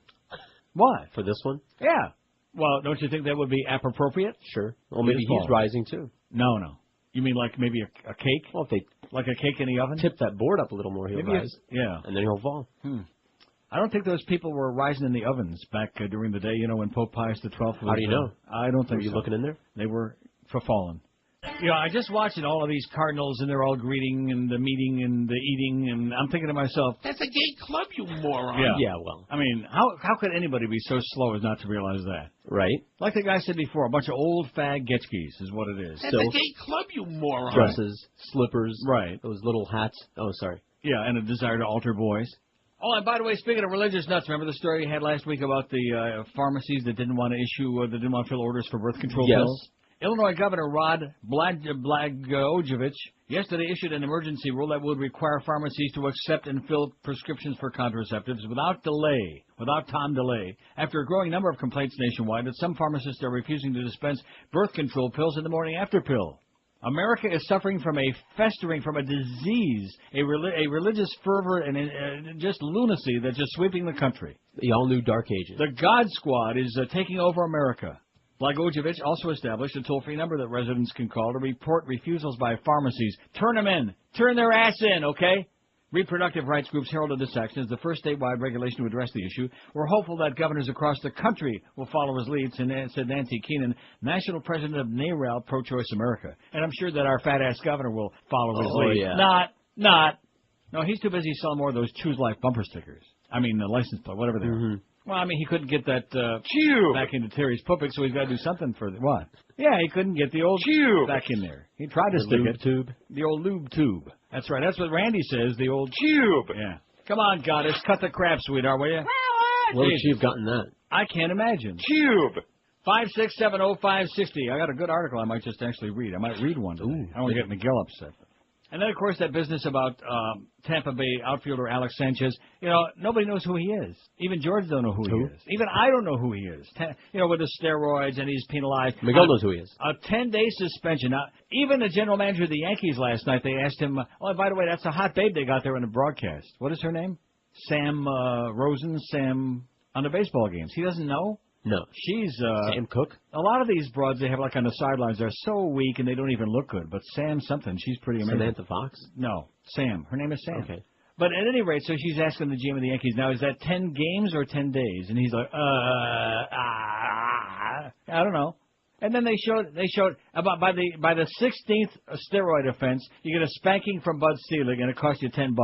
What? For this one? Yeah. Well, don't you think that would be appropriate? Sure. Well, maybe he's rising too. No. You mean like maybe a cake? Well, if they like a cake in the oven? Tip that board up a little more, he'll maybe rise. Yeah. And then he'll fall. I don't think those people were rising in the ovens back during the day, when Pope Pius XII was... How do you know? I don't think Were you so. looking in there? They were for fallen. You know, I just watching all of these cardinals, and they're all greeting and the meeting and the eating, and I'm thinking to myself, That's a gay club, you moron. yeah, well. I mean, how could anybody be so slow as not to realize that? Right. Like the guy said before, a bunch of old fag getchkis is what it is. That's a gay club, you moron. Dresses, slippers, right? Those little hats. Oh, sorry. Yeah, and a desire to alter boys. Oh, and by the way, speaking of religious nuts, remember the story you had last week about the pharmacies that didn't want to issue, that didn't want to fill orders for birth control Yes. pills? Illinois Governor Rod Blagojevich yesterday issued an emergency rule that would require pharmacies to accept and fill prescriptions for contraceptives without delay, without time delay, after a growing number of complaints nationwide that some pharmacists are refusing to dispense birth control pills in the morning after pill. America is suffering from a disease, a religious fervor, and just lunacy that's just sweeping the country. The all-new Dark Ages. The God Squad is taking over America. Blagojevich also established a toll-free number that residents can call to report refusals by pharmacies. Turn them in. Turn their ass in, okay? Reproductive rights groups heralded this action as the first statewide regulation to address the issue. We're hopeful that governors across the country will follow his lead, said Nancy Keenan, national president of NARAL, Pro-Choice America. And I'm sure that our fat-ass governor will follow his lead. Yeah. Not. No, he's too busy selling more of those Choose Life bumper stickers. I mean, the license plate, whatever they are. Well, I mean, he couldn't get that back into Terry's puppet, so he's got to do something for what? Yeah, he couldn't get the old tube back in there. He tried to stick lube it. Tube. The old lube tube. That's right. That's what Randy says, the old tube. Yeah. Come on, goddess. Cut the crap, sweetheart, will you? Where would she have gotten that? I can't imagine. Tube. 5670560. I got a good article I might just actually read. I might read one today. I don't want to get Miguel upset. And then, of course, that business about Tampa Bay outfielder Alex Sanchez. You know, nobody knows who he is. Even George don't know who he is. Even I don't know who he is. With the steroids, and he's penalized. Miguel knows who he is. A 10-day suspension. Now, even the general manager of the Yankees last night, they asked him, oh, by the way, that's a hot babe they got there in the broadcast. What is her name? Sam Rosen, on the baseball games. He doesn't know? No. She's Sam Cooke? A lot of these broads they have like on the sidelines, they're so weak and they don't even look good. But Sam something, she's pretty amazing. Samantha Fox? No, Sam. Her name is Sam. Okay. But at any rate, so she's asking the GM of the Yankees, now is that 10 games or 10 days? And he's like, I don't know. And then they showed about by the 16th steroid offense, you get a spanking from Bud Selig and it costs you $10.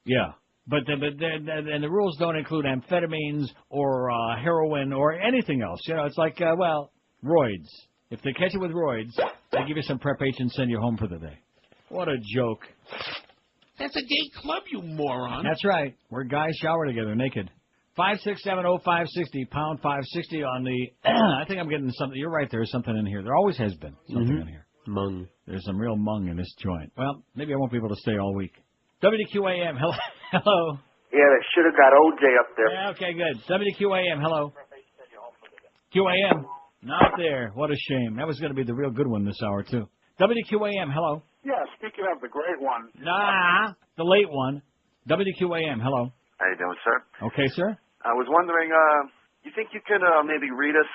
Yeah. But the rules don't include amphetamines or heroin or anything else. You know, it's like, roids. If they catch you with roids, they give you some Prep H and send you home for the day. What a joke. That's a gay club, you moron. That's right. Where guys shower together naked. 5670560, pound 560 on the... I think I'm getting something. You're right, there's something in here. There always has been something in here. Mung. There's some real mung in this joint. Well, maybe I won't be able to stay all week. WQAM, hello. Yeah, they should have got OJ up there. Yeah, okay, good. WQAM, hello. QAM, not there. What a shame. That was going to be the real good one this hour, too. WQAM, hello. Yeah, speaking of the great one. Nah, the late one. WQAM, hello. How you doing, sir? Okay, sir. I was wondering, you think you could maybe read us,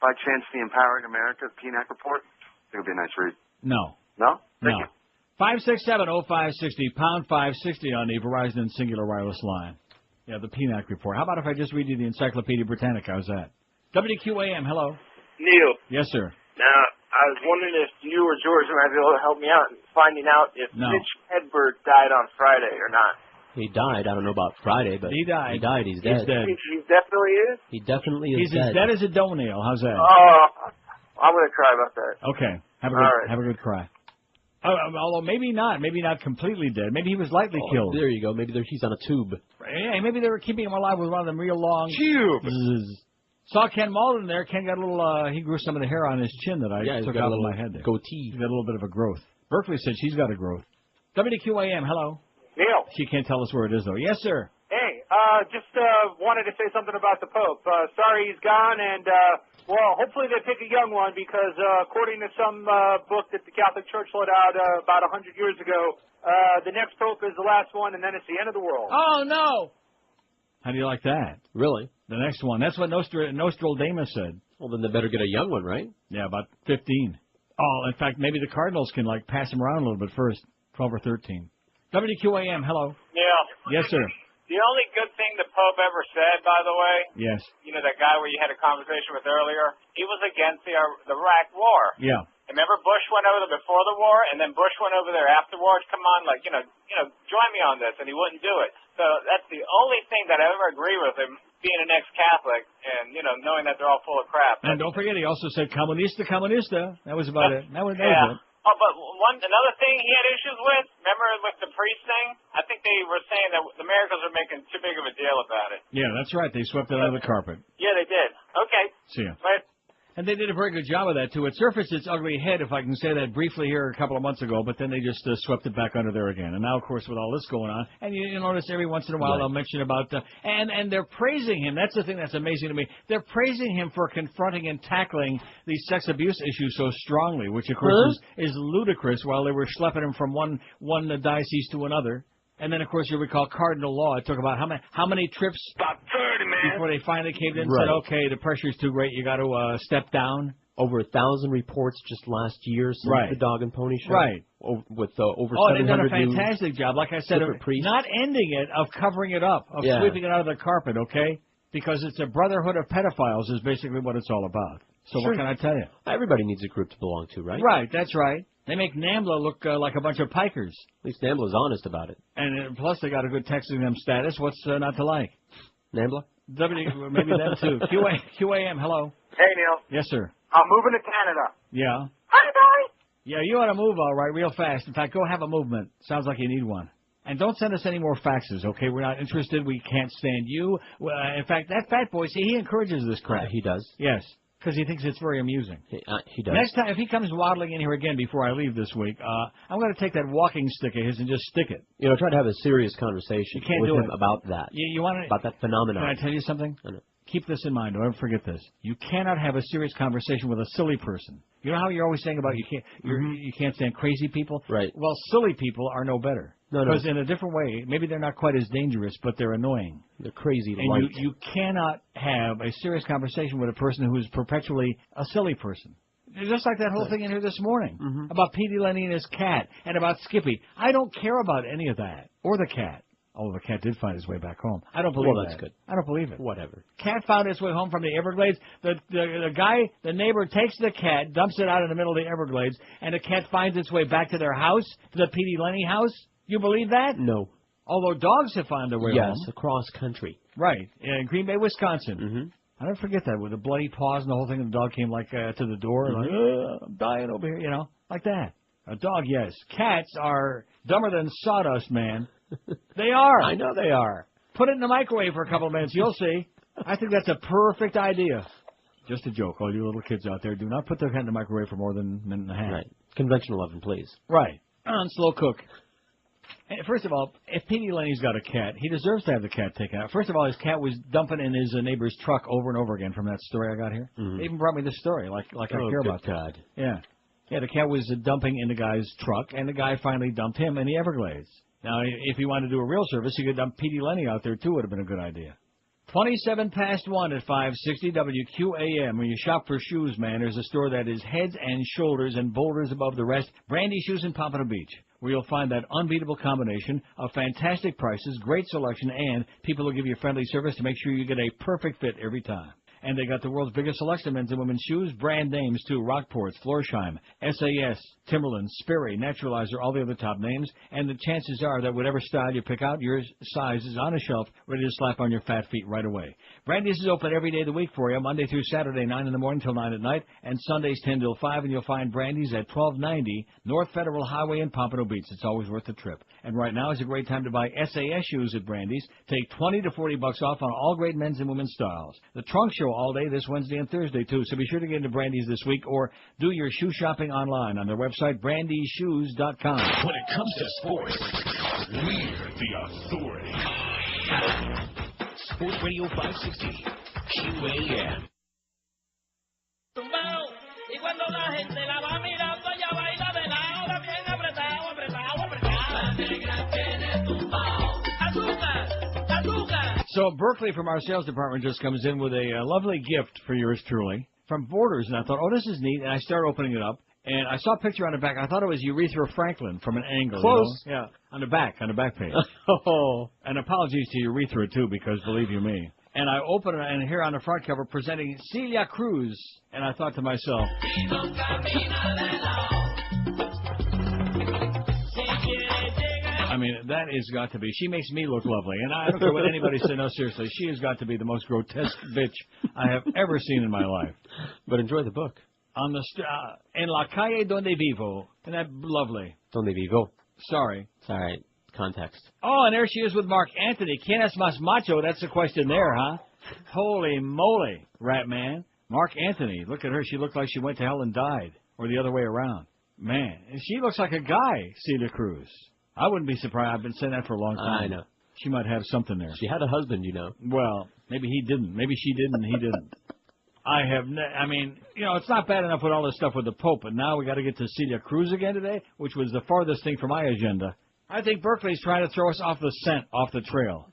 by chance, the Empowering America PNAC report? I think it would be a nice read. No. No? Thank No. you. 5670560, pound 560 on the Verizon and Singular Wireless line. Yeah, the PNAC report. How about if I just read you the Encyclopedia Britannica? How's that? WQAM, hello. Neil. Yes, sir. Now, I was wondering if you or George might be able to help me out in finding out if No. Mitch Hedberg died on Friday or not. He died. I don't know about Friday, but he died. He died. He's dead. He definitely is? He definitely is He's as dead as a dough-nail. How's that? Oh, I'm going to cry about that. Okay. Have a All good, right. have a good cry. Although maybe not completely dead. Maybe he was lightly killed. There you go. Maybe he's on a tube. Yeah, maybe they were keeping him alive with one of them real long Tubes. Saw Ken Malden there. Ken got a little. He grew some of the hair on his chin that I Yeah, he's took got a out of little my head there. goatee. He's got a little bit of a growth. Berkeley said she's got a growth. WQAM, hello. Neil. She can't tell us where it is though. Yes, sir. Hey, just wanted to say something about the Pope. Sorry he's gone, and hopefully they pick a young one because according to some book that the Catholic Church let out about 100 years ago, the next Pope is the last one, and then it's the end of the world. Oh no! How do you like that? Really? The next one. That's what Nostradamus said. Well, then they better get a young one, right? Yeah, about 15. Oh, in fact, maybe the Cardinals can pass him around a little bit first. 12 or 13. WQAM, hello. Neil. Yes, sir. The only good thing the Pope ever said, by the way, Yes. you know that guy where you had a conversation with earlier, he was against the Iraq War. Yeah. Remember Bush went over there before the war, and then Bush went over there afterwards. Come on, join me on this, and he wouldn't do it. So that's the only thing that I ever agree with him, being an ex-Catholic, and knowing that they're all full of crap. And don't forget, he also said "comunista, comunista." That was about it. That was it. Oh, but another thing he had issues with. Remember with the priest thing? I think they were saying that the Americans were making too big of a deal about it. Yeah, that's right. They swept it under the carpet. Yeah, they did. Okay. See ya. But And they did a very good job of that, too. It surfaced its ugly head, if I can say that briefly here, a couple of months ago, but then they just swept it back under there again. And now, of course, with all this going on, and you notice every once in a while they'll mention about, and they're praising him. That's the thing that's amazing to me. They're praising him for confronting and tackling these sex abuse issues so strongly, which, of course, is ludicrous, while they were schlepping him from one diocese to another. And then, of course, you recall cardinal law. It took about how many trips? About 30, man. Before they finally caved in and said, okay, the pressure's too great. You got to step down. Over 1,000 reports just last year since the Dog and Pony Show. Right. With over 700 they've done a fantastic job. Like I said, not ending it, of covering it up, of sweeping it out of the carpet, okay? Because it's a brotherhood of pedophiles is basically what it's all about. So what can I tell you? Everybody needs a group to belong to, right? Right, that's right. They make NAMBLA look like a bunch of pikers. At least NAMBLA's honest about it. And plus they got a good texting them status. What's not to like? NAMBLA? Maybe them too. QAM, hello. Hey, Neil. Yes, sir. I'm moving to Canada. Yeah. Hi, Barry. Yeah, you ought to move all right real fast. In fact, go have a movement. Sounds like you need one. And don't send us any more faxes, okay? We're not interested. We can't stand you. In fact, that fat boy, see, he encourages this crap. He does. Yes, because he thinks it's very amusing. He does. Next time, if he comes waddling in here again before I leave this week, I'm going to take that walking stick of his and just stick it. Try to have a serious conversation with him about that. You want to, about that phenomenon. Can I tell you something? Keep this in mind. Don't ever forget this. You cannot have a serious conversation with a silly person. You know how you're always saying about you can't stand crazy people? Right. Well, silly people are no better. No. Because in a different way, maybe they're not quite as dangerous, but they're annoying. They're crazy. And you cannot have a serious conversation with a person who is perpetually a silly person. Just like that whole thing in here this morning about Petey Lenny and his cat and about Skippy. I don't care about any of that. Or the cat. Oh, the cat did find his way back home. I don't believe that. That's good. I don't believe it. Whatever. Cat found its way home from the Everglades. The neighbor takes the cat, dumps it out in the middle of the Everglades, and the cat finds its way back to their house, to the Petey Lenny house. You believe that? No. Although dogs have found their way home. Yes, across country. Right. In Green Bay, Wisconsin. I don't forget that, with the bloody paws and the whole thing. The dog came to the door, like, I'm dying over here, like that. A dog, yes. Cats are dumber than sawdust, man. They are. I know they are. Put it in the microwave for a couple of minutes. You'll see. I think that's a perfect idea. Just a joke. All you little kids out there, do not put their cat in the microwave for more than a minute and a half. Right. Conventional oven, please. Right. On slow cook. First of all, if Petey Lenny's got a cat, he deserves to have the cat taken out. First of all, his cat was dumping in his neighbor's truck over and over again from that story I got here. They even brought me this story, like I care about that. Yeah. Yeah, the cat was dumping in the guy's truck, and the guy finally dumped him in the Everglades. Now, if he wanted to do a real service, he could dump Petey Lenny out there, too. Would have been a good idea. 1 at 560 WQAM. When you shop for shoes, man, there's a store that is heads and shoulders and boulders above the rest. Brandy Shoes in Pompano Beach, where you'll find that unbeatable combination of fantastic prices, great selection, and people will give you friendly service to make sure you get a perfect fit every time. And they got the world's biggest selection of men's and women's shoes, brand names too, Rockports, Florsheim, SAS, Timberland, Sperry, Naturalizer, all the other top names. And the chances are that whatever style you pick out, your size is on a shelf, ready to slap on your fat feet right away. Brandy's is open every day of the week for you, Monday through Saturday, 9 in the morning till 9 at night, and Sundays 10 till 5, and you'll find Brandy's at 1290 North Federal Highway in Pompano Beach. It's always worth the trip. And right now is a great time to buy SAS shoes at Brandy's. Take $20 to $40 off on all great men's and women's styles. The Trunk Show all day this Wednesday and Thursday, too, so be sure to get into Brandy's this week or do your shoe shopping online on their website, brandyshoes.com. When it comes to sports, we're the authority. Sports Radio 560, QAM. Y cuando la gente la va mirando, ella baila de lado, bien apretado, apretado, apretado. La negra tiene tumbao. Azúcar, azúcar. So Berkeley from our sales department just comes in with a lovely gift for yours truly from Borders, and I thought, oh, this is neat, and I started opening it up, and I saw a picture on the back. I thought it was Urethra Franklin from an angle. Close. Yeah, on the back page. Oh. And apologies to Urethra, too, because believe you me. And I open it, and here on the front cover, presenting Celia Cruz. And I thought to myself, I mean, that has got to be. She makes me look lovely. And I don't care what anybody says. No, seriously, she has got to be the most grotesque bitch I have ever seen in my life. But enjoy the book. On the En la calle donde vivo. Isn't that lovely? Donde vivo. Sorry. It's all right. Context. Oh, and there she is with Mark Anthony. ¿Quién es más macho? That's the question there, huh? Holy moly, rat man. Mark Anthony. Look at her. She looked like she went to hell and died. Or the other way around. Man, she looks like a guy, Celia Cruz. I wouldn't be surprised. I've been saying that for a long time. I know. She might have something there. She had a husband, you know. Well, maybe he didn't. Maybe she didn't and he didn't. I mean, you know, it's not bad enough with all this stuff with the Pope, but now we got to get to Celia Cruz again today, which was the farthest thing from my agenda. I think Berkeley's trying to throw us off the scent, off the trail.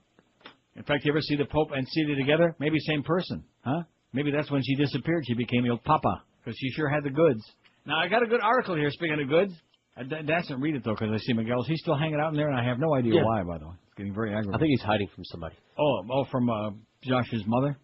In fact, you ever see the Pope and Celia together? Maybe same person, huh? Maybe that's when she disappeared. She became Il Papa, because she sure had the goods. Now, I got a good article here, speaking of goods. I didn't read it, though, because I see Miguel's. He's still hanging out in there, and I have no idea why, by the way. It's getting very aggravating. I think he's hiding from somebody. Oh, from Josh's mother?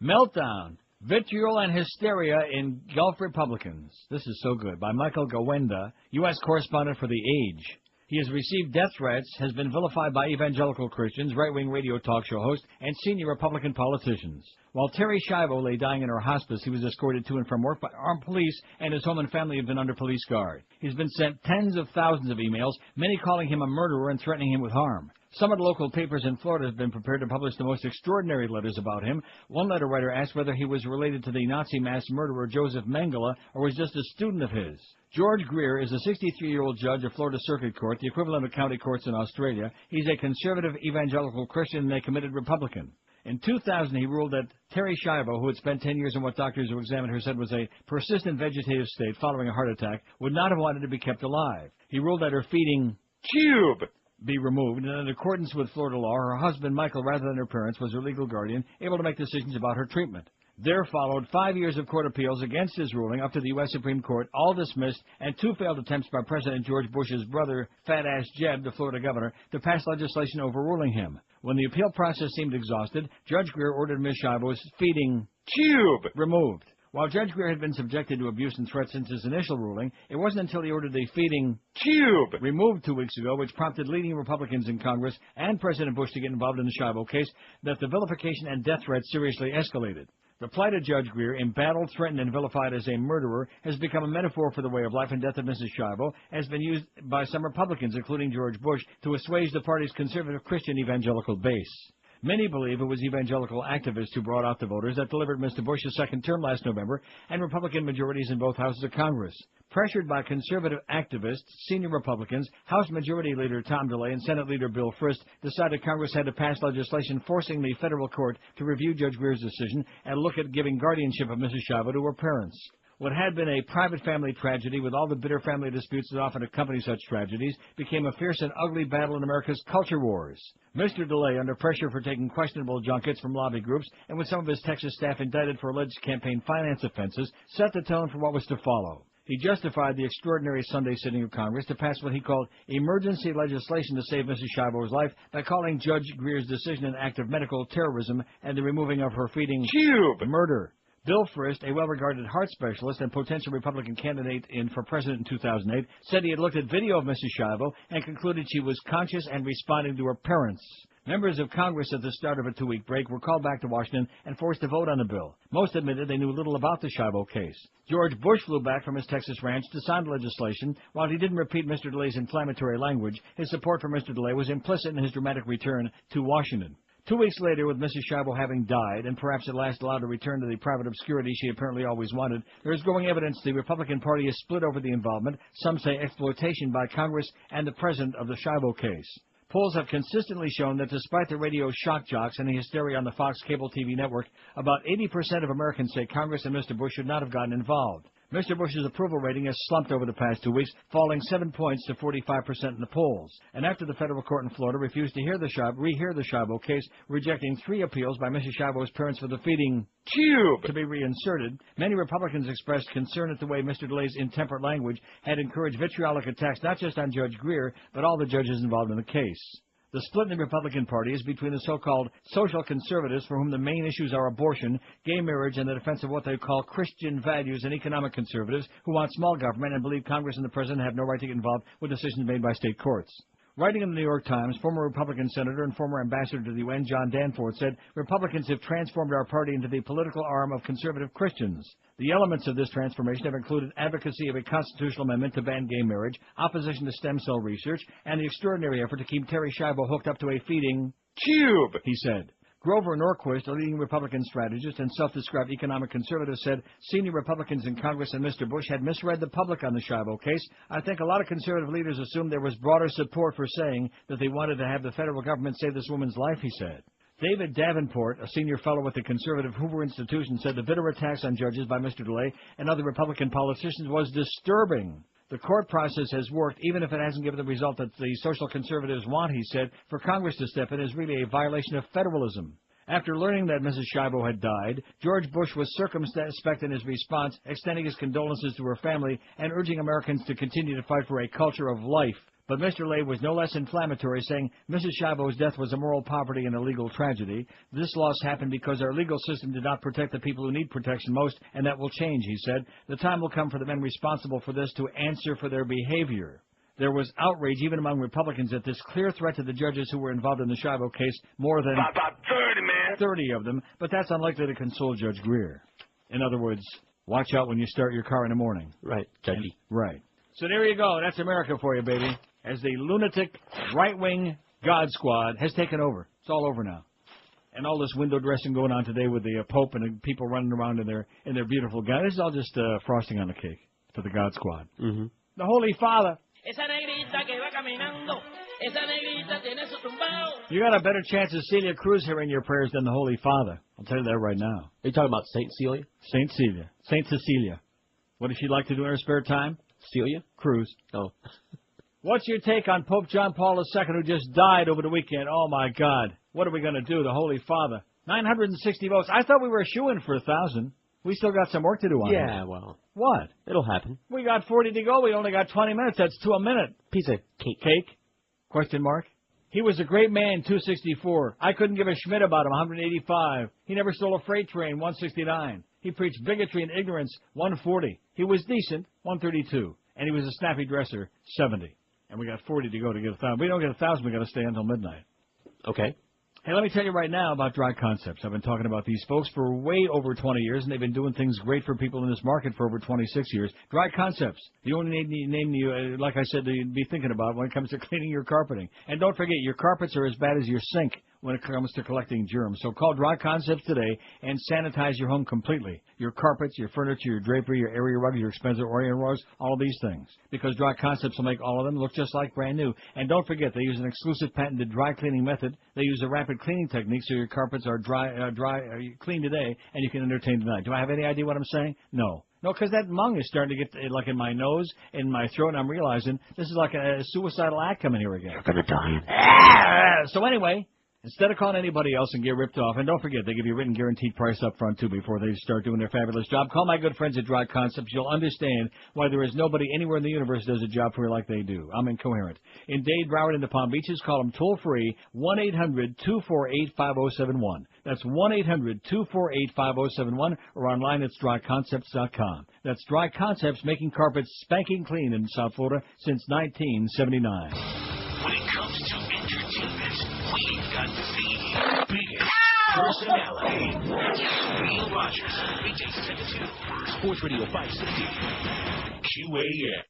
Meltdown. Vitriol and Hysteria in Gulf Republicans. This is so good. By Michael Gawenda, U.S. correspondent for The Age. He has received death threats, has been vilified by evangelical Christians, right-wing radio talk show hosts, and senior Republican politicians. While Terry Schiavo lay dying in her hospice, he was escorted to and from work by armed police, and his home and family have been under police guard. He's been sent tens of thousands of emails, many calling him a murderer and threatening him with harm. Some of the local papers in Florida have been prepared to publish the most extraordinary letters about him. One letter writer asked whether he was related to the Nazi mass murderer Joseph Mengele or was just a student of his. George Greer is a 63-year-old judge of Florida Circuit Court, the equivalent of county courts in Australia. He's a conservative evangelical Christian and a committed Republican. In 2000, he ruled that Terry Schiavo, who had spent 10 years in what doctors who examined her said was a persistent vegetative state following a heart attack, would not have wanted to be kept alive. He ruled that her feeding tube be removed, and in accordance with Florida law, her husband, Michael, rather than her parents, was her legal guardian, able to make decisions about her treatment. There followed 5 years of court appeals against his ruling up to the U.S. Supreme Court, all dismissed, and 2 failed attempts by President George Bush's brother, Fat Ass Jeb, the Florida governor, to pass legislation overruling him. When the appeal process seemed exhausted, Judge Greer ordered Ms. Schiavo's feeding tube removed. While Judge Greer had been subjected to abuse and threats since his initial ruling, it wasn't until he ordered the feeding tube removed 2 weeks ago, which prompted leading Republicans in Congress and President Bush to get involved in the Schiavo case, that the vilification and death threats seriously escalated. The plight of Judge Greer, embattled, threatened, and vilified as a murderer, has become a metaphor for the way of life and death of Mrs. Schiavo, has been used by some Republicans, including George Bush, to assuage the party's conservative Christian evangelical base. Many believe it was evangelical activists who brought out the voters that delivered Mr. Bush a second term last November and Republican majorities in both houses of Congress. Pressured by conservative activists, senior Republicans, House Majority Leader Tom DeLay and Senate Leader Bill Frist decided Congress had to pass legislation forcing the federal court to review Judge Greer's decision and look at giving guardianship of Mrs. Schiavo to her parents. What had been a private family tragedy with all the bitter family disputes that often accompany such tragedies became a fierce and ugly battle in America's culture wars. Mr. DeLay, under pressure for taking questionable junkets from lobby groups and with some of his Texas staff indicted for alleged campaign finance offenses, set the tone for what was to follow. He justified the extraordinary Sunday sitting of Congress to pass what he called emergency legislation to save Mrs. Schiavo's life by calling Judge Greer's decision an act of medical terrorism and the removing of her feeding tube murder. Bill Frist, a well-regarded heart specialist and potential Republican candidate for president in 2008, said he had looked at video of Mrs. Schiavo and concluded she was conscious and responding to her parents. Members of Congress at the start of a 2-week break were called back to Washington and forced to vote on the bill. Most admitted they knew little about the Schiavo case. George Bush flew back from his Texas ranch to sign the legislation. While he didn't repeat Mr. DeLay's inflammatory language, his support for Mr. DeLay was implicit in his dramatic return to Washington. 2 weeks later, with Mrs. Schiavo having died, and perhaps at last allowed to return to the private obscurity she apparently always wanted, there is growing evidence the Republican Party is split over the involvement, some say exploitation by Congress and the President of the Schiavo case. Polls have consistently shown that despite the radio shock jocks and the hysteria on the Fox cable TV network, about 80% of Americans say Congress and Mr. Bush should not have gotten involved. Mr. Bush's approval rating has slumped over the past 2 weeks, falling 7 points to 45% in the polls. And after the federal court in Florida refused to rehear the Schiavo case, rejecting 3 appeals by Mrs. Schiavo's parents for the feeding tube to be reinserted, many Republicans expressed concern at the way Mr. DeLay's intemperate language had encouraged vitriolic attacks not just on Judge Greer, but all the judges involved in the case. The split in the Republican Party is between the so-called social conservatives, for whom the main issues are abortion, gay marriage, and the defense of what they call Christian values, and economic conservatives, who want small government and believe Congress and the President have no right to get involved with decisions made by state courts. Writing in the New York Times, former Republican Senator and former Ambassador to the UN, John Danforth, said, Republicans have transformed our party into the political arm of conservative Christians. The elements of this transformation have included advocacy of a constitutional amendment to ban gay marriage, opposition to stem cell research, and the extraordinary effort to keep Terry Schiavo hooked up to a feeding tube, he said. Grover Norquist, a leading Republican strategist and self-described economic conservative, said senior Republicans in Congress and Mr. Bush had misread the public on the Schiavo case. I think a lot of conservative leaders assumed there was broader support for saying that they wanted to have the federal government save this woman's life, he said. David Davenport, a senior fellow with the conservative Hoover Institution, said the bitter attacks on judges by Mr. DeLay and other Republican politicians was disturbing. The court process has worked, even if it hasn't given the result that the social conservatives want, he said. For Congress to step in is really a violation of federalism. After learning that Mrs. Schiavo had died, George Bush was circumspect in his response, extending his condolences to her family and urging Americans to continue to fight for a culture of life. But Mr. Lay was no less inflammatory, saying Mrs. Schiavo's death was a moral poverty and a legal tragedy. This loss happened because our legal system did not protect the people who need protection most, and that will change, he said. The time will come for the men responsible for this to answer for their behavior. There was outrage even among Republicans at this clear threat to the judges who were involved in the Schiavo case, more than About 30, man. 30 of them, but that's unlikely to console Judge Greer. In other words, watch out when you start your car in the morning. Right, Judgy. Right. So there you go. That's America for you, baby. As the lunatic right-wing God Squad has taken over. It's all over now. And all this window dressing going on today with the Pope and the people running around in their beautiful gown. This is all just frosting on the cake for the God Squad. Mm-hmm. The Holy Father. Esa negrita que va caminando, esa negrita tiene su tumbao. You got a better chance of Celia Cruz hearing your prayers than the Holy Father. I'll tell you that right now. Are you talking about Saint Celia? Saint Celia. Saint Cecilia. What does she like to do in her spare time? Celia? Cruz. Oh. What's your take on Pope John Paul II, who just died over the weekend? Oh, my God. What are we going to do? The Holy Father. 960 votes. I thought we were shoo-in for 1,000. We still got some work to do on it. Yeah, well. What? It'll happen. We got 40 to go. We only got 20 minutes. That's 2 a minute. Piece of cake. Cake? Question mark. He was a great man, 264. I couldn't give a schmidt about him, 185. He never stole a freight train, 169. He preached bigotry and ignorance, 140. He was decent, 132. And he was a snappy dresser, 70. And we got 40 to go to get 1,000. We don't get 1,000, we got to stay until midnight. Okay. Hey, let me tell you right now about Dry Concepts. I've been talking about these folks for way over 20 years, and they've been doing things great for people in this market for over 26 years. Dry Concepts, the only name you, like I said, you'd be thinking about when it comes to cleaning your carpeting. And don't forget, your carpets are as bad as your sink when it comes to collecting germs. So call Dry Concepts today and sanitize your home completely. Your carpets, your furniture, your drapery, your area rugs, your expensive Orient rugs, all of these things. Because Dry Concepts will make all of them look just like brand new. And don't forget, they use an exclusive patented dry cleaning method. They use a rapid cleaning technique so your carpets are clean today and you can entertain tonight. Do I have any idea what I'm saying? No. No, because that mung is starting to get like in my nose, in my throat, and I'm realizing this is like a suicidal act coming here again. You're going to die. So anyway, instead of calling anybody else and get ripped off, and don't forget, they give you a written guaranteed price up front, too, before they start doing their fabulous job. Call my good friends at Dry Concepts. You'll understand why there is nobody anywhere in the universe that does a job for you like they do. I'm incoherent. In Dade, Broward, and the Palm Beaches, call them toll-free, 1-800-248-5071. That's 1-800-248-5071, or online at dryconcepts.com. That's Dry Concepts, making carpets spanking clean in South Florida since 1979. When it comes to entertainment, we've got the biggest personality. Neil Rogers, weekdays 10 to 2, Sports Radio 560, QAM.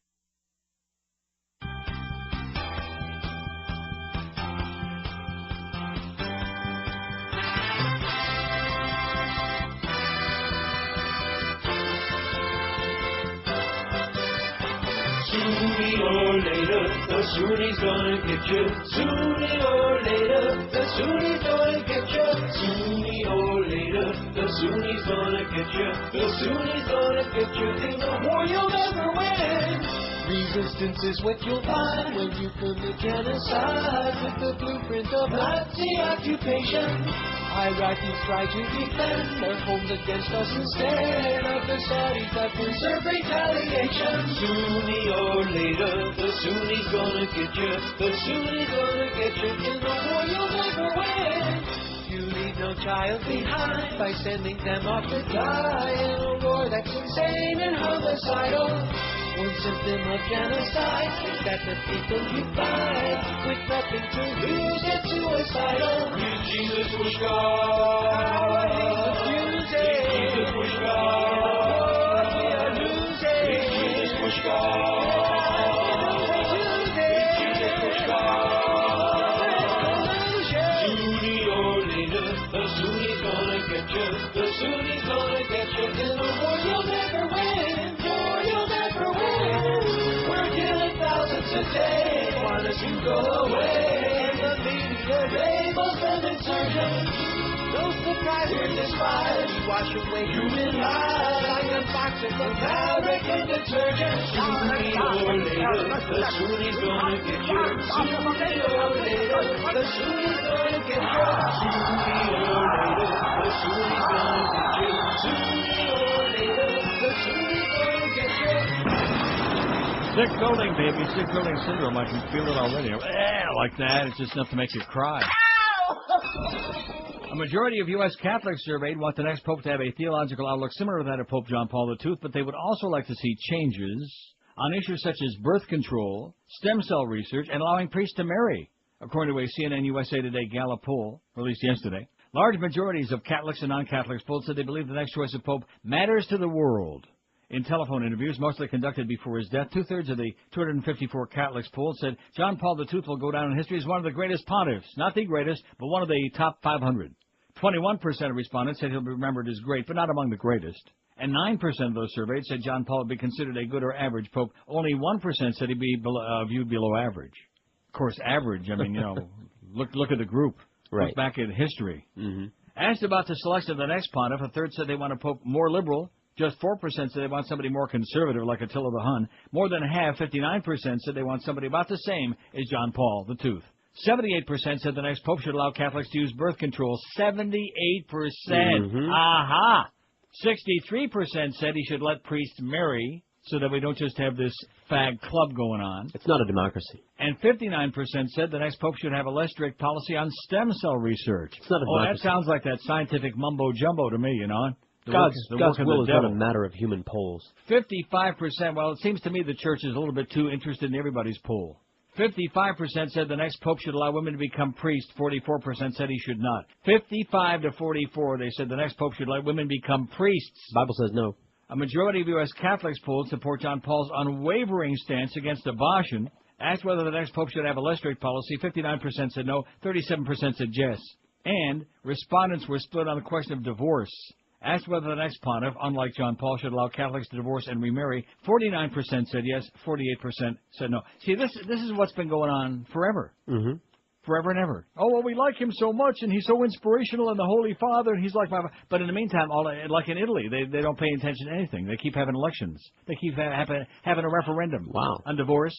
Sooner or later, the Sunni's gonna get you. Sooner or later, the Sunni's gonna get you. Sooner or later, the Sunni's gonna get you. The Sunni's gonna get you in the war you'll never win. Resistance is what you'll find when you commit genocide with the blueprint of Nazi occupation. Iraqis try to defend their homes against us instead of the Saudis that deserve retaliation. Sooner or later, the Sunnis gonna get you. The Sunnis gonna get you. In the war you'll never win. You leave no child behind by sending them off to die in a war that's insane and homicidal. One symptom of genocide is that the people you fight with nothing to lose get suicidal. Jesus push God. Jesus push God. We are losing. Jesus push God. Jesus push God. Sooner or later, the Sunnis gonna get you. The Sunnis gonna get you. In the war you'll never win. Today, want us to go away. The media labels them insurgents. No surprise we're despised. Wash away human lives like a box of American detergent. Sooner or later, the Sunnis gonna get you. Sooner or later, the Sunnis gonna get you. Sooner or later, the Sunnis gonna get you. Sooner or later, the Sunnis gonna get you. Sick building, baby. Sick building syndrome. I can feel it already. Like that. It's just enough to make you cry. A majority of U.S. Catholics surveyed want the next pope to have a theological outlook similar to that of Pope John Paul II, but they would also like to see changes on issues such as birth control, stem cell research, and allowing priests to marry, according to a CNN USA Today Gallup poll released yesterday. Large majorities of Catholics and non-Catholics polled said they believe the next choice of pope matters to the world. In telephone interviews, mostly conducted before his death, two-thirds of the 254 Catholics polled said John Paul II will go down in history as one of the greatest pontiffs. Not the greatest, but one of the top 500. 21% of respondents said he'll be remembered as great, but not among the greatest. And 9% of those surveyed said John Paul would be considered a good or average pope. Only 1% said he'd be viewed below average. Of course, average, I mean, look at the group. Right. Look back at history. Mm-hmm. Asked about the selection of the next pontiff, a third said they want a pope more liberal. Just 4% said they want somebody more conservative, like Attila the Hun. More than half, 59%, said they want somebody about the same as John Paul II. 78% said the next pope should allow Catholics to use birth control. 78%. Mm-hmm. Aha! 63% said he should let priests marry so that we don't just have this fag club going on. It's not a democracy. And 59% said the next pope should have a less strict policy on stem cell research. It's not a democracy. That sounds like that scientific mumbo-jumbo to me, God's will is not a matter of human polls. 55%, well, it seems to me the church is a little bit too interested in everybody's poll. 55% said the next pope should allow women to become priests. 44% said he should not. 55 to 44, they said the next pope should let women become priests. The Bible says no. A majority of U.S. Catholics polled support John Paul's unwavering stance against abortion. Asked whether the next pope should have a less strict policy, 59% said no, 37% said yes. And respondents were split on the question of divorce. Asked whether the next pontiff, unlike John Paul, should allow Catholics to divorce and remarry, 49% said yes, 48% said no. See, this is what's been going on forever. Mm-hmm. Forever and ever. Oh, well, we like him so much, and he's so inspirational, and the Holy Father, and he's like my... But in the meantime, like in Italy, they don't pay attention to anything. They keep having elections. They keep having a referendum. Wow. On divorce.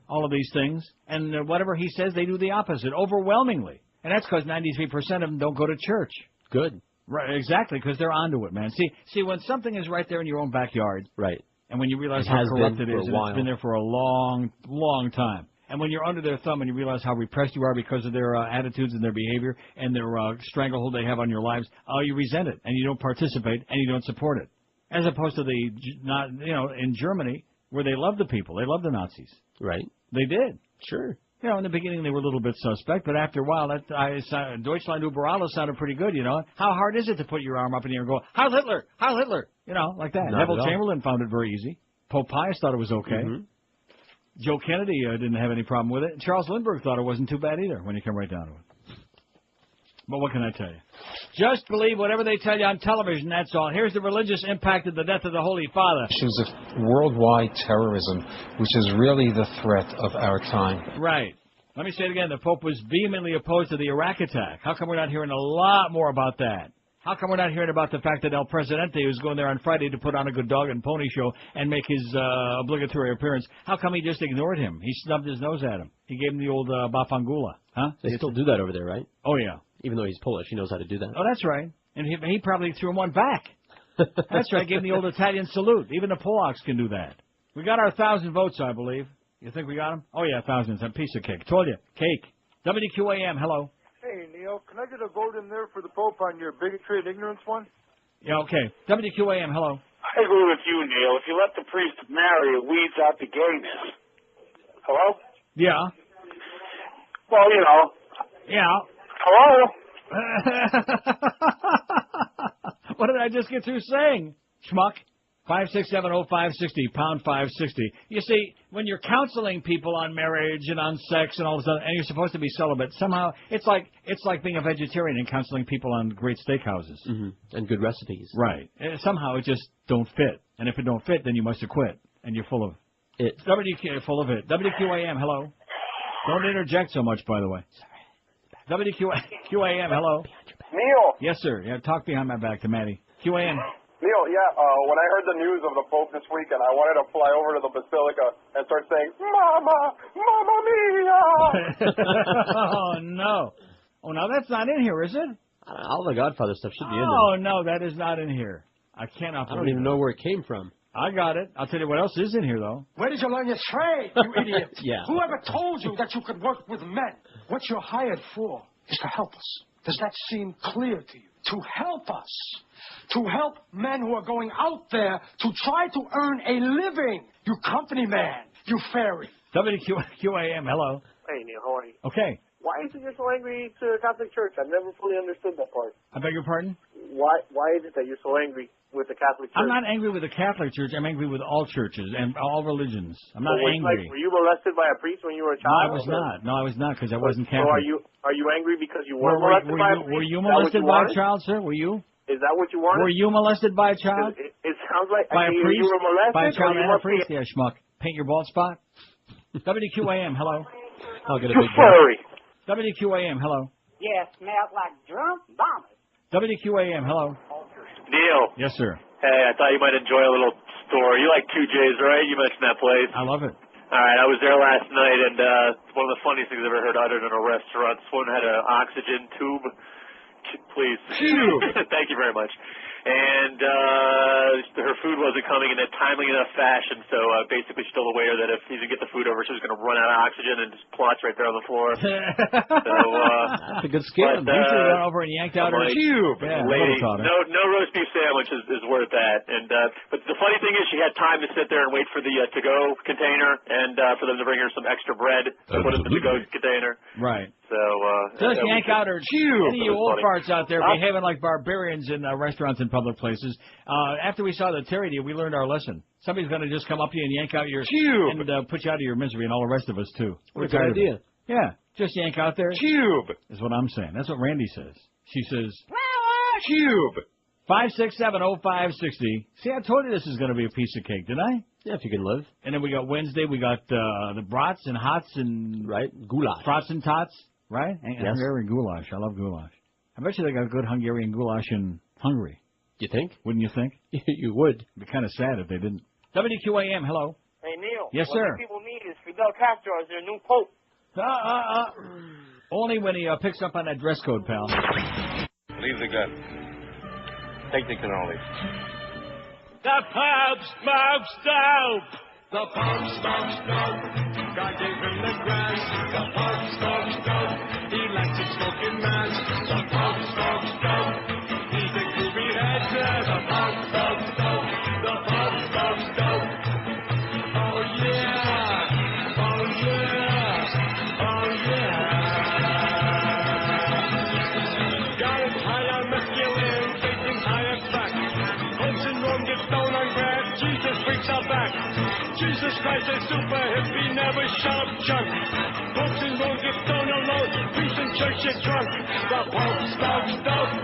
All of these things. And whatever he says, they do the opposite, overwhelmingly. And that's because 93% of them don't go to church. Good. Right, exactly, because they're onto it, man. See, when something is right there in your own backyard, right, and when you realize how corrupt it is, and it's been there for a long, long time, and when you're under their thumb and you realize how repressed you are because of their attitudes and their behavior and their stranglehold they have on your lives, you resent it, and you don't participate, and you don't support it. As opposed to in Germany, where they loved the people. They loved the Nazis. Right. They did. Sure. In the beginning they were a little bit suspect, but after a while, Deutschland über alles sounded pretty good, How hard is it to put your arm up in the air and go, Heil Hitler! Heil Hitler! Like that. Neville Chamberlain found it very easy. Pope Pius thought it was okay. Mm-hmm. Joe Kennedy didn't have any problem with it. Charles Lindbergh thought it wasn't too bad either when you come right down to it. But what can I tell you? Just believe whatever they tell you on television, that's all. Here's the religious impact of the death of the Holy Father. Issues of worldwide terrorism, which is really the threat of our time. Right. Let me say it again. The Pope was vehemently opposed to the Iraq attack. How come we're not hearing a lot more about that? How come we're not hearing about the fact that El Presidente was going there on Friday to put on a good dog and pony show and make his obligatory appearance? How come he just ignored him? He snubbed his nose at him. He gave him the old Bafangula. Huh? They still do that over there, right? Oh, yeah. Even though he's Polish, he knows how to do that. Oh, that's right. And he probably threw him one back. That's right. Gave him the old Italian salute. Even the Polacks can do that. We got our 1,000 votes, I believe. You think we got them? Oh, yeah, 1,000. It's a piece of cake. Told you. Cake. WQAM, hello. Hey, Neil, can I get a vote in there for the Pope on your bigotry and ignorance one? Yeah, okay. WQAM, hello. I agree with you, Neil. If you let the priest marry, it weeds out the gayness. Hello? Yeah. Well, you know. Yeah. Hello? What did I just get through saying? Schmuck. 5670560, pound 560. You see, when you're counseling people on marriage and on sex and all this other, and you're supposed to be celibate, somehow it's like being a vegetarian and counseling people on great steakhouses. Mm-hmm. And good recipes. Right. And somehow it just don't fit. And if it don't fit, then you must have quit. And you're full of it. Full of it. WQAM, hello. Don't interject so much, by the way. WQAM, hello. Neil. Yes, sir. Yeah, talk behind my back to Maddie. QAM. Neil, when I heard the news of the Pope this weekend, I wanted to fly over to the Basilica and start saying, Mama, Mamma Mia! Oh, no. Oh, now that's not in here, is it? All the Godfather stuff should be in there. Oh, no, that is not in here. I cannot believe I don't even know where it came from. I got it. I'll tell you what else is in here, though. Where did you learn your trade, you idiot? Yeah. Whoever told you that you could work with men? What you're hired for is to help us. Does that seem clear to you? To help us. To help men who are going out there to try to earn a living. You company man. You fairy. WQAM, hello. Hey, Neil, how are you? Okay. Why is it you're so angry to the Catholic Church? I've never fully understood that part. I beg your pardon? Why is it that you're so angry with the Catholic Church? I'm not angry with the Catholic Church. I'm angry with all churches and all religions. I'm not angry. Like, were you molested by a priest when you were a child? No, I was not. No, I was not because I wasn't Catholic. So are you angry because you were molested by a priest? Were you molested by a child, sir? Were you? Is that what you wanted? Were you molested by a child? It sounds like by a priest. You were molested by a child and a priest. Be... Yeah, schmuck. Paint your bald spot. WQAM, hello. I'll get a big furry. WQAM, hello. Yeah, smells like drunk vomit. WQAM, hello. Neil. Yes, sir. Hey, I thought you might enjoy a little story. You like 2J's, right? You mentioned that place. I love it. All right, I was there last night, and one of the funniest things I've ever heard uttered in a restaurant. Someone had an oxygen tube. Please. Thank you very much. And her food wasn't coming in a timely enough fashion, so basically she's still aware that if he didn't get the food over, she was going to run out of oxygen and just plots right there on the floor. So that's a good scam. You should have gone over and yanked out her tube. Yeah, lady, no roast beef sandwich is worth that. And but the funny thing is, she had time to sit there and wait for the to-go container and for them to bring her some extra bread to put in the to-go container. Right. So just yank out her tube. Any of you old funny. farts out there behaving like barbarians in restaurants and public places. After we saw the Terry deal, we learned our lesson. Somebody's going to just come up to you and yank out your tube and put you out of your misery, and all the rest of us too. What a good idea. Yeah, just yank out their tube is what I'm saying. That's what Randy says. She says tube. 5670560. See, I told you this is going to be a piece of cake, didn't I? Yeah, if you can live. And then we got Wednesday. We got the brats and hots and goulash, brats and tots. Right? And yes. Hungarian goulash. I love goulash. I bet you they got good Hungarian goulash in Hungary. You think? Wouldn't you think? You would. It'd be kind of sad if they didn't. WQAM, hello. Hey, Neil. Yes, sir. What people need is Fidel Castro as their new pope. Only when he picks up on that dress code, pal. Leave the gun. Take the cannoli. The Pope smokes dope. The Pope smokes dope. God gave him the grass. The Pope smokes dope. He likes it smoking mass. The Pope smokes dope. He's a groovy head. The Pope smokes dope. The Pope smokes dope. Oh yeah. Oh yeah. Oh yeah. Got him high on masculine, taking higher crack. Holmes and Rome get stoned on grass. Jesus freaks out back. Jesus Christ is super hippie, never shut up junk. Popes and Rome get stoned alone. Priests in church get drunk. The Pope smokes dope.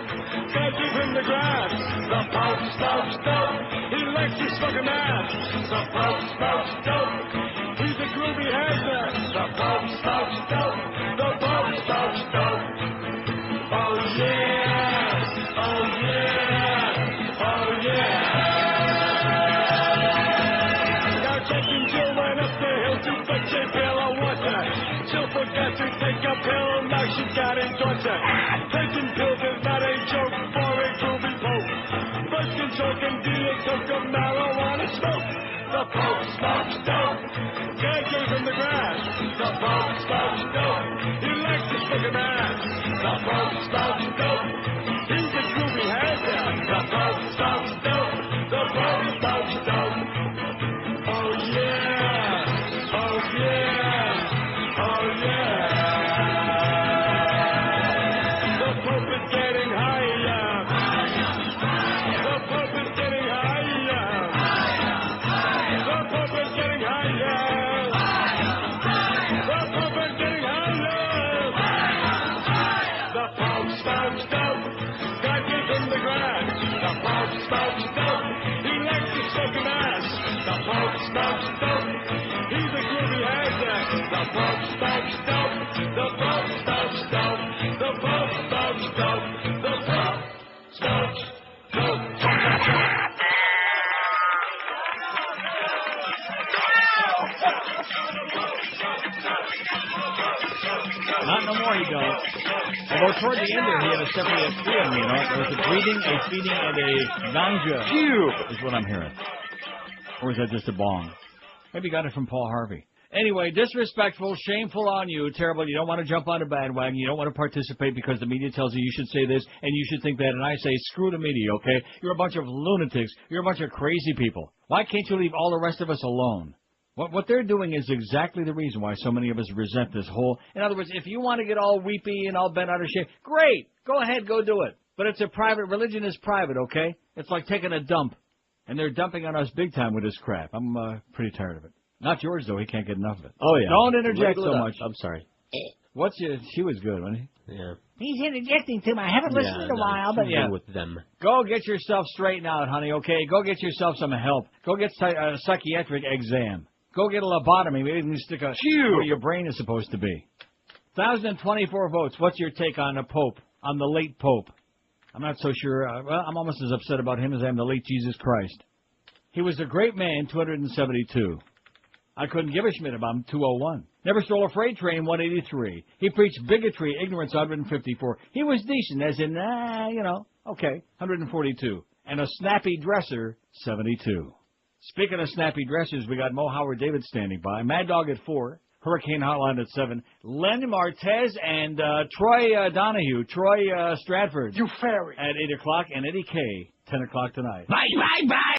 God give him the grass. The Pope smokes dope. He likes his fucking ass. The Pope smokes dope. He's a groovy headman. The Pope smokes dope. The Pope smokes dope. Oh yeah. Oh yeah. Oh yeah. Jill went up the hill to fetch a pail of water. Jill forgot to take a pill, now she got in torture. Take Not no more, he don't. Although toward the end there, he had a separate three of them, you know. There was a breathing, a feeding, and a ganja. Is what I'm hearing. Or is that just a bong? Maybe you got it from Paul Harvey. Anyway, disrespectful, shameful on you, terrible. You don't want to jump on a bandwagon. You don't want to participate because the media tells you you should say this and you should think that. And I say, screw the media, okay? You're a bunch of lunatics. You're a bunch of crazy people. Why can't you leave all the rest of us alone? What they're doing is exactly the reason why so many of us resent this whole... In other words, if you want to get all weepy and all bent out of shape, great. Go ahead, go do it. But it's a private... Religion is private, okay? It's like taking a dump. And they're dumping on us big time with this crap. I'm pretty tired of it. Not George, though. He can't get enough of it. Oh, yeah. Don't interject Label it so up. much. I'm sorry. She was good, wasn't he? Yeah. He's interjecting too much. I haven't listened in a while, but yeah. With them. Go get yourself straightened out, honey, okay? Go get yourself some help. Go get a psychiatric exam. Go get a lobotomy. Maybe even stick a where your brain is supposed to be. 1,024 votes. What's your take on the Pope, on the late Pope? I'm not so sure. Well, I'm almost as upset about him as I am the late Jesus Christ. He was a great man, 272. I couldn't give a schmidt about him, 201. Never stole a freight train, 183. He preached bigotry, ignorance, 154. He was decent, as in, okay, 142. And a snappy dresser, 72. Speaking of snappy dressers, we got Mo Howard David standing by. Mad Dog at 4. Hurricane Hotline at 7. Len Martez and Troy Donahue. Troy Stratford. You fairy. At 8 o'clock. And Eddie K. 10 o'clock tonight. Bye, bye, bye.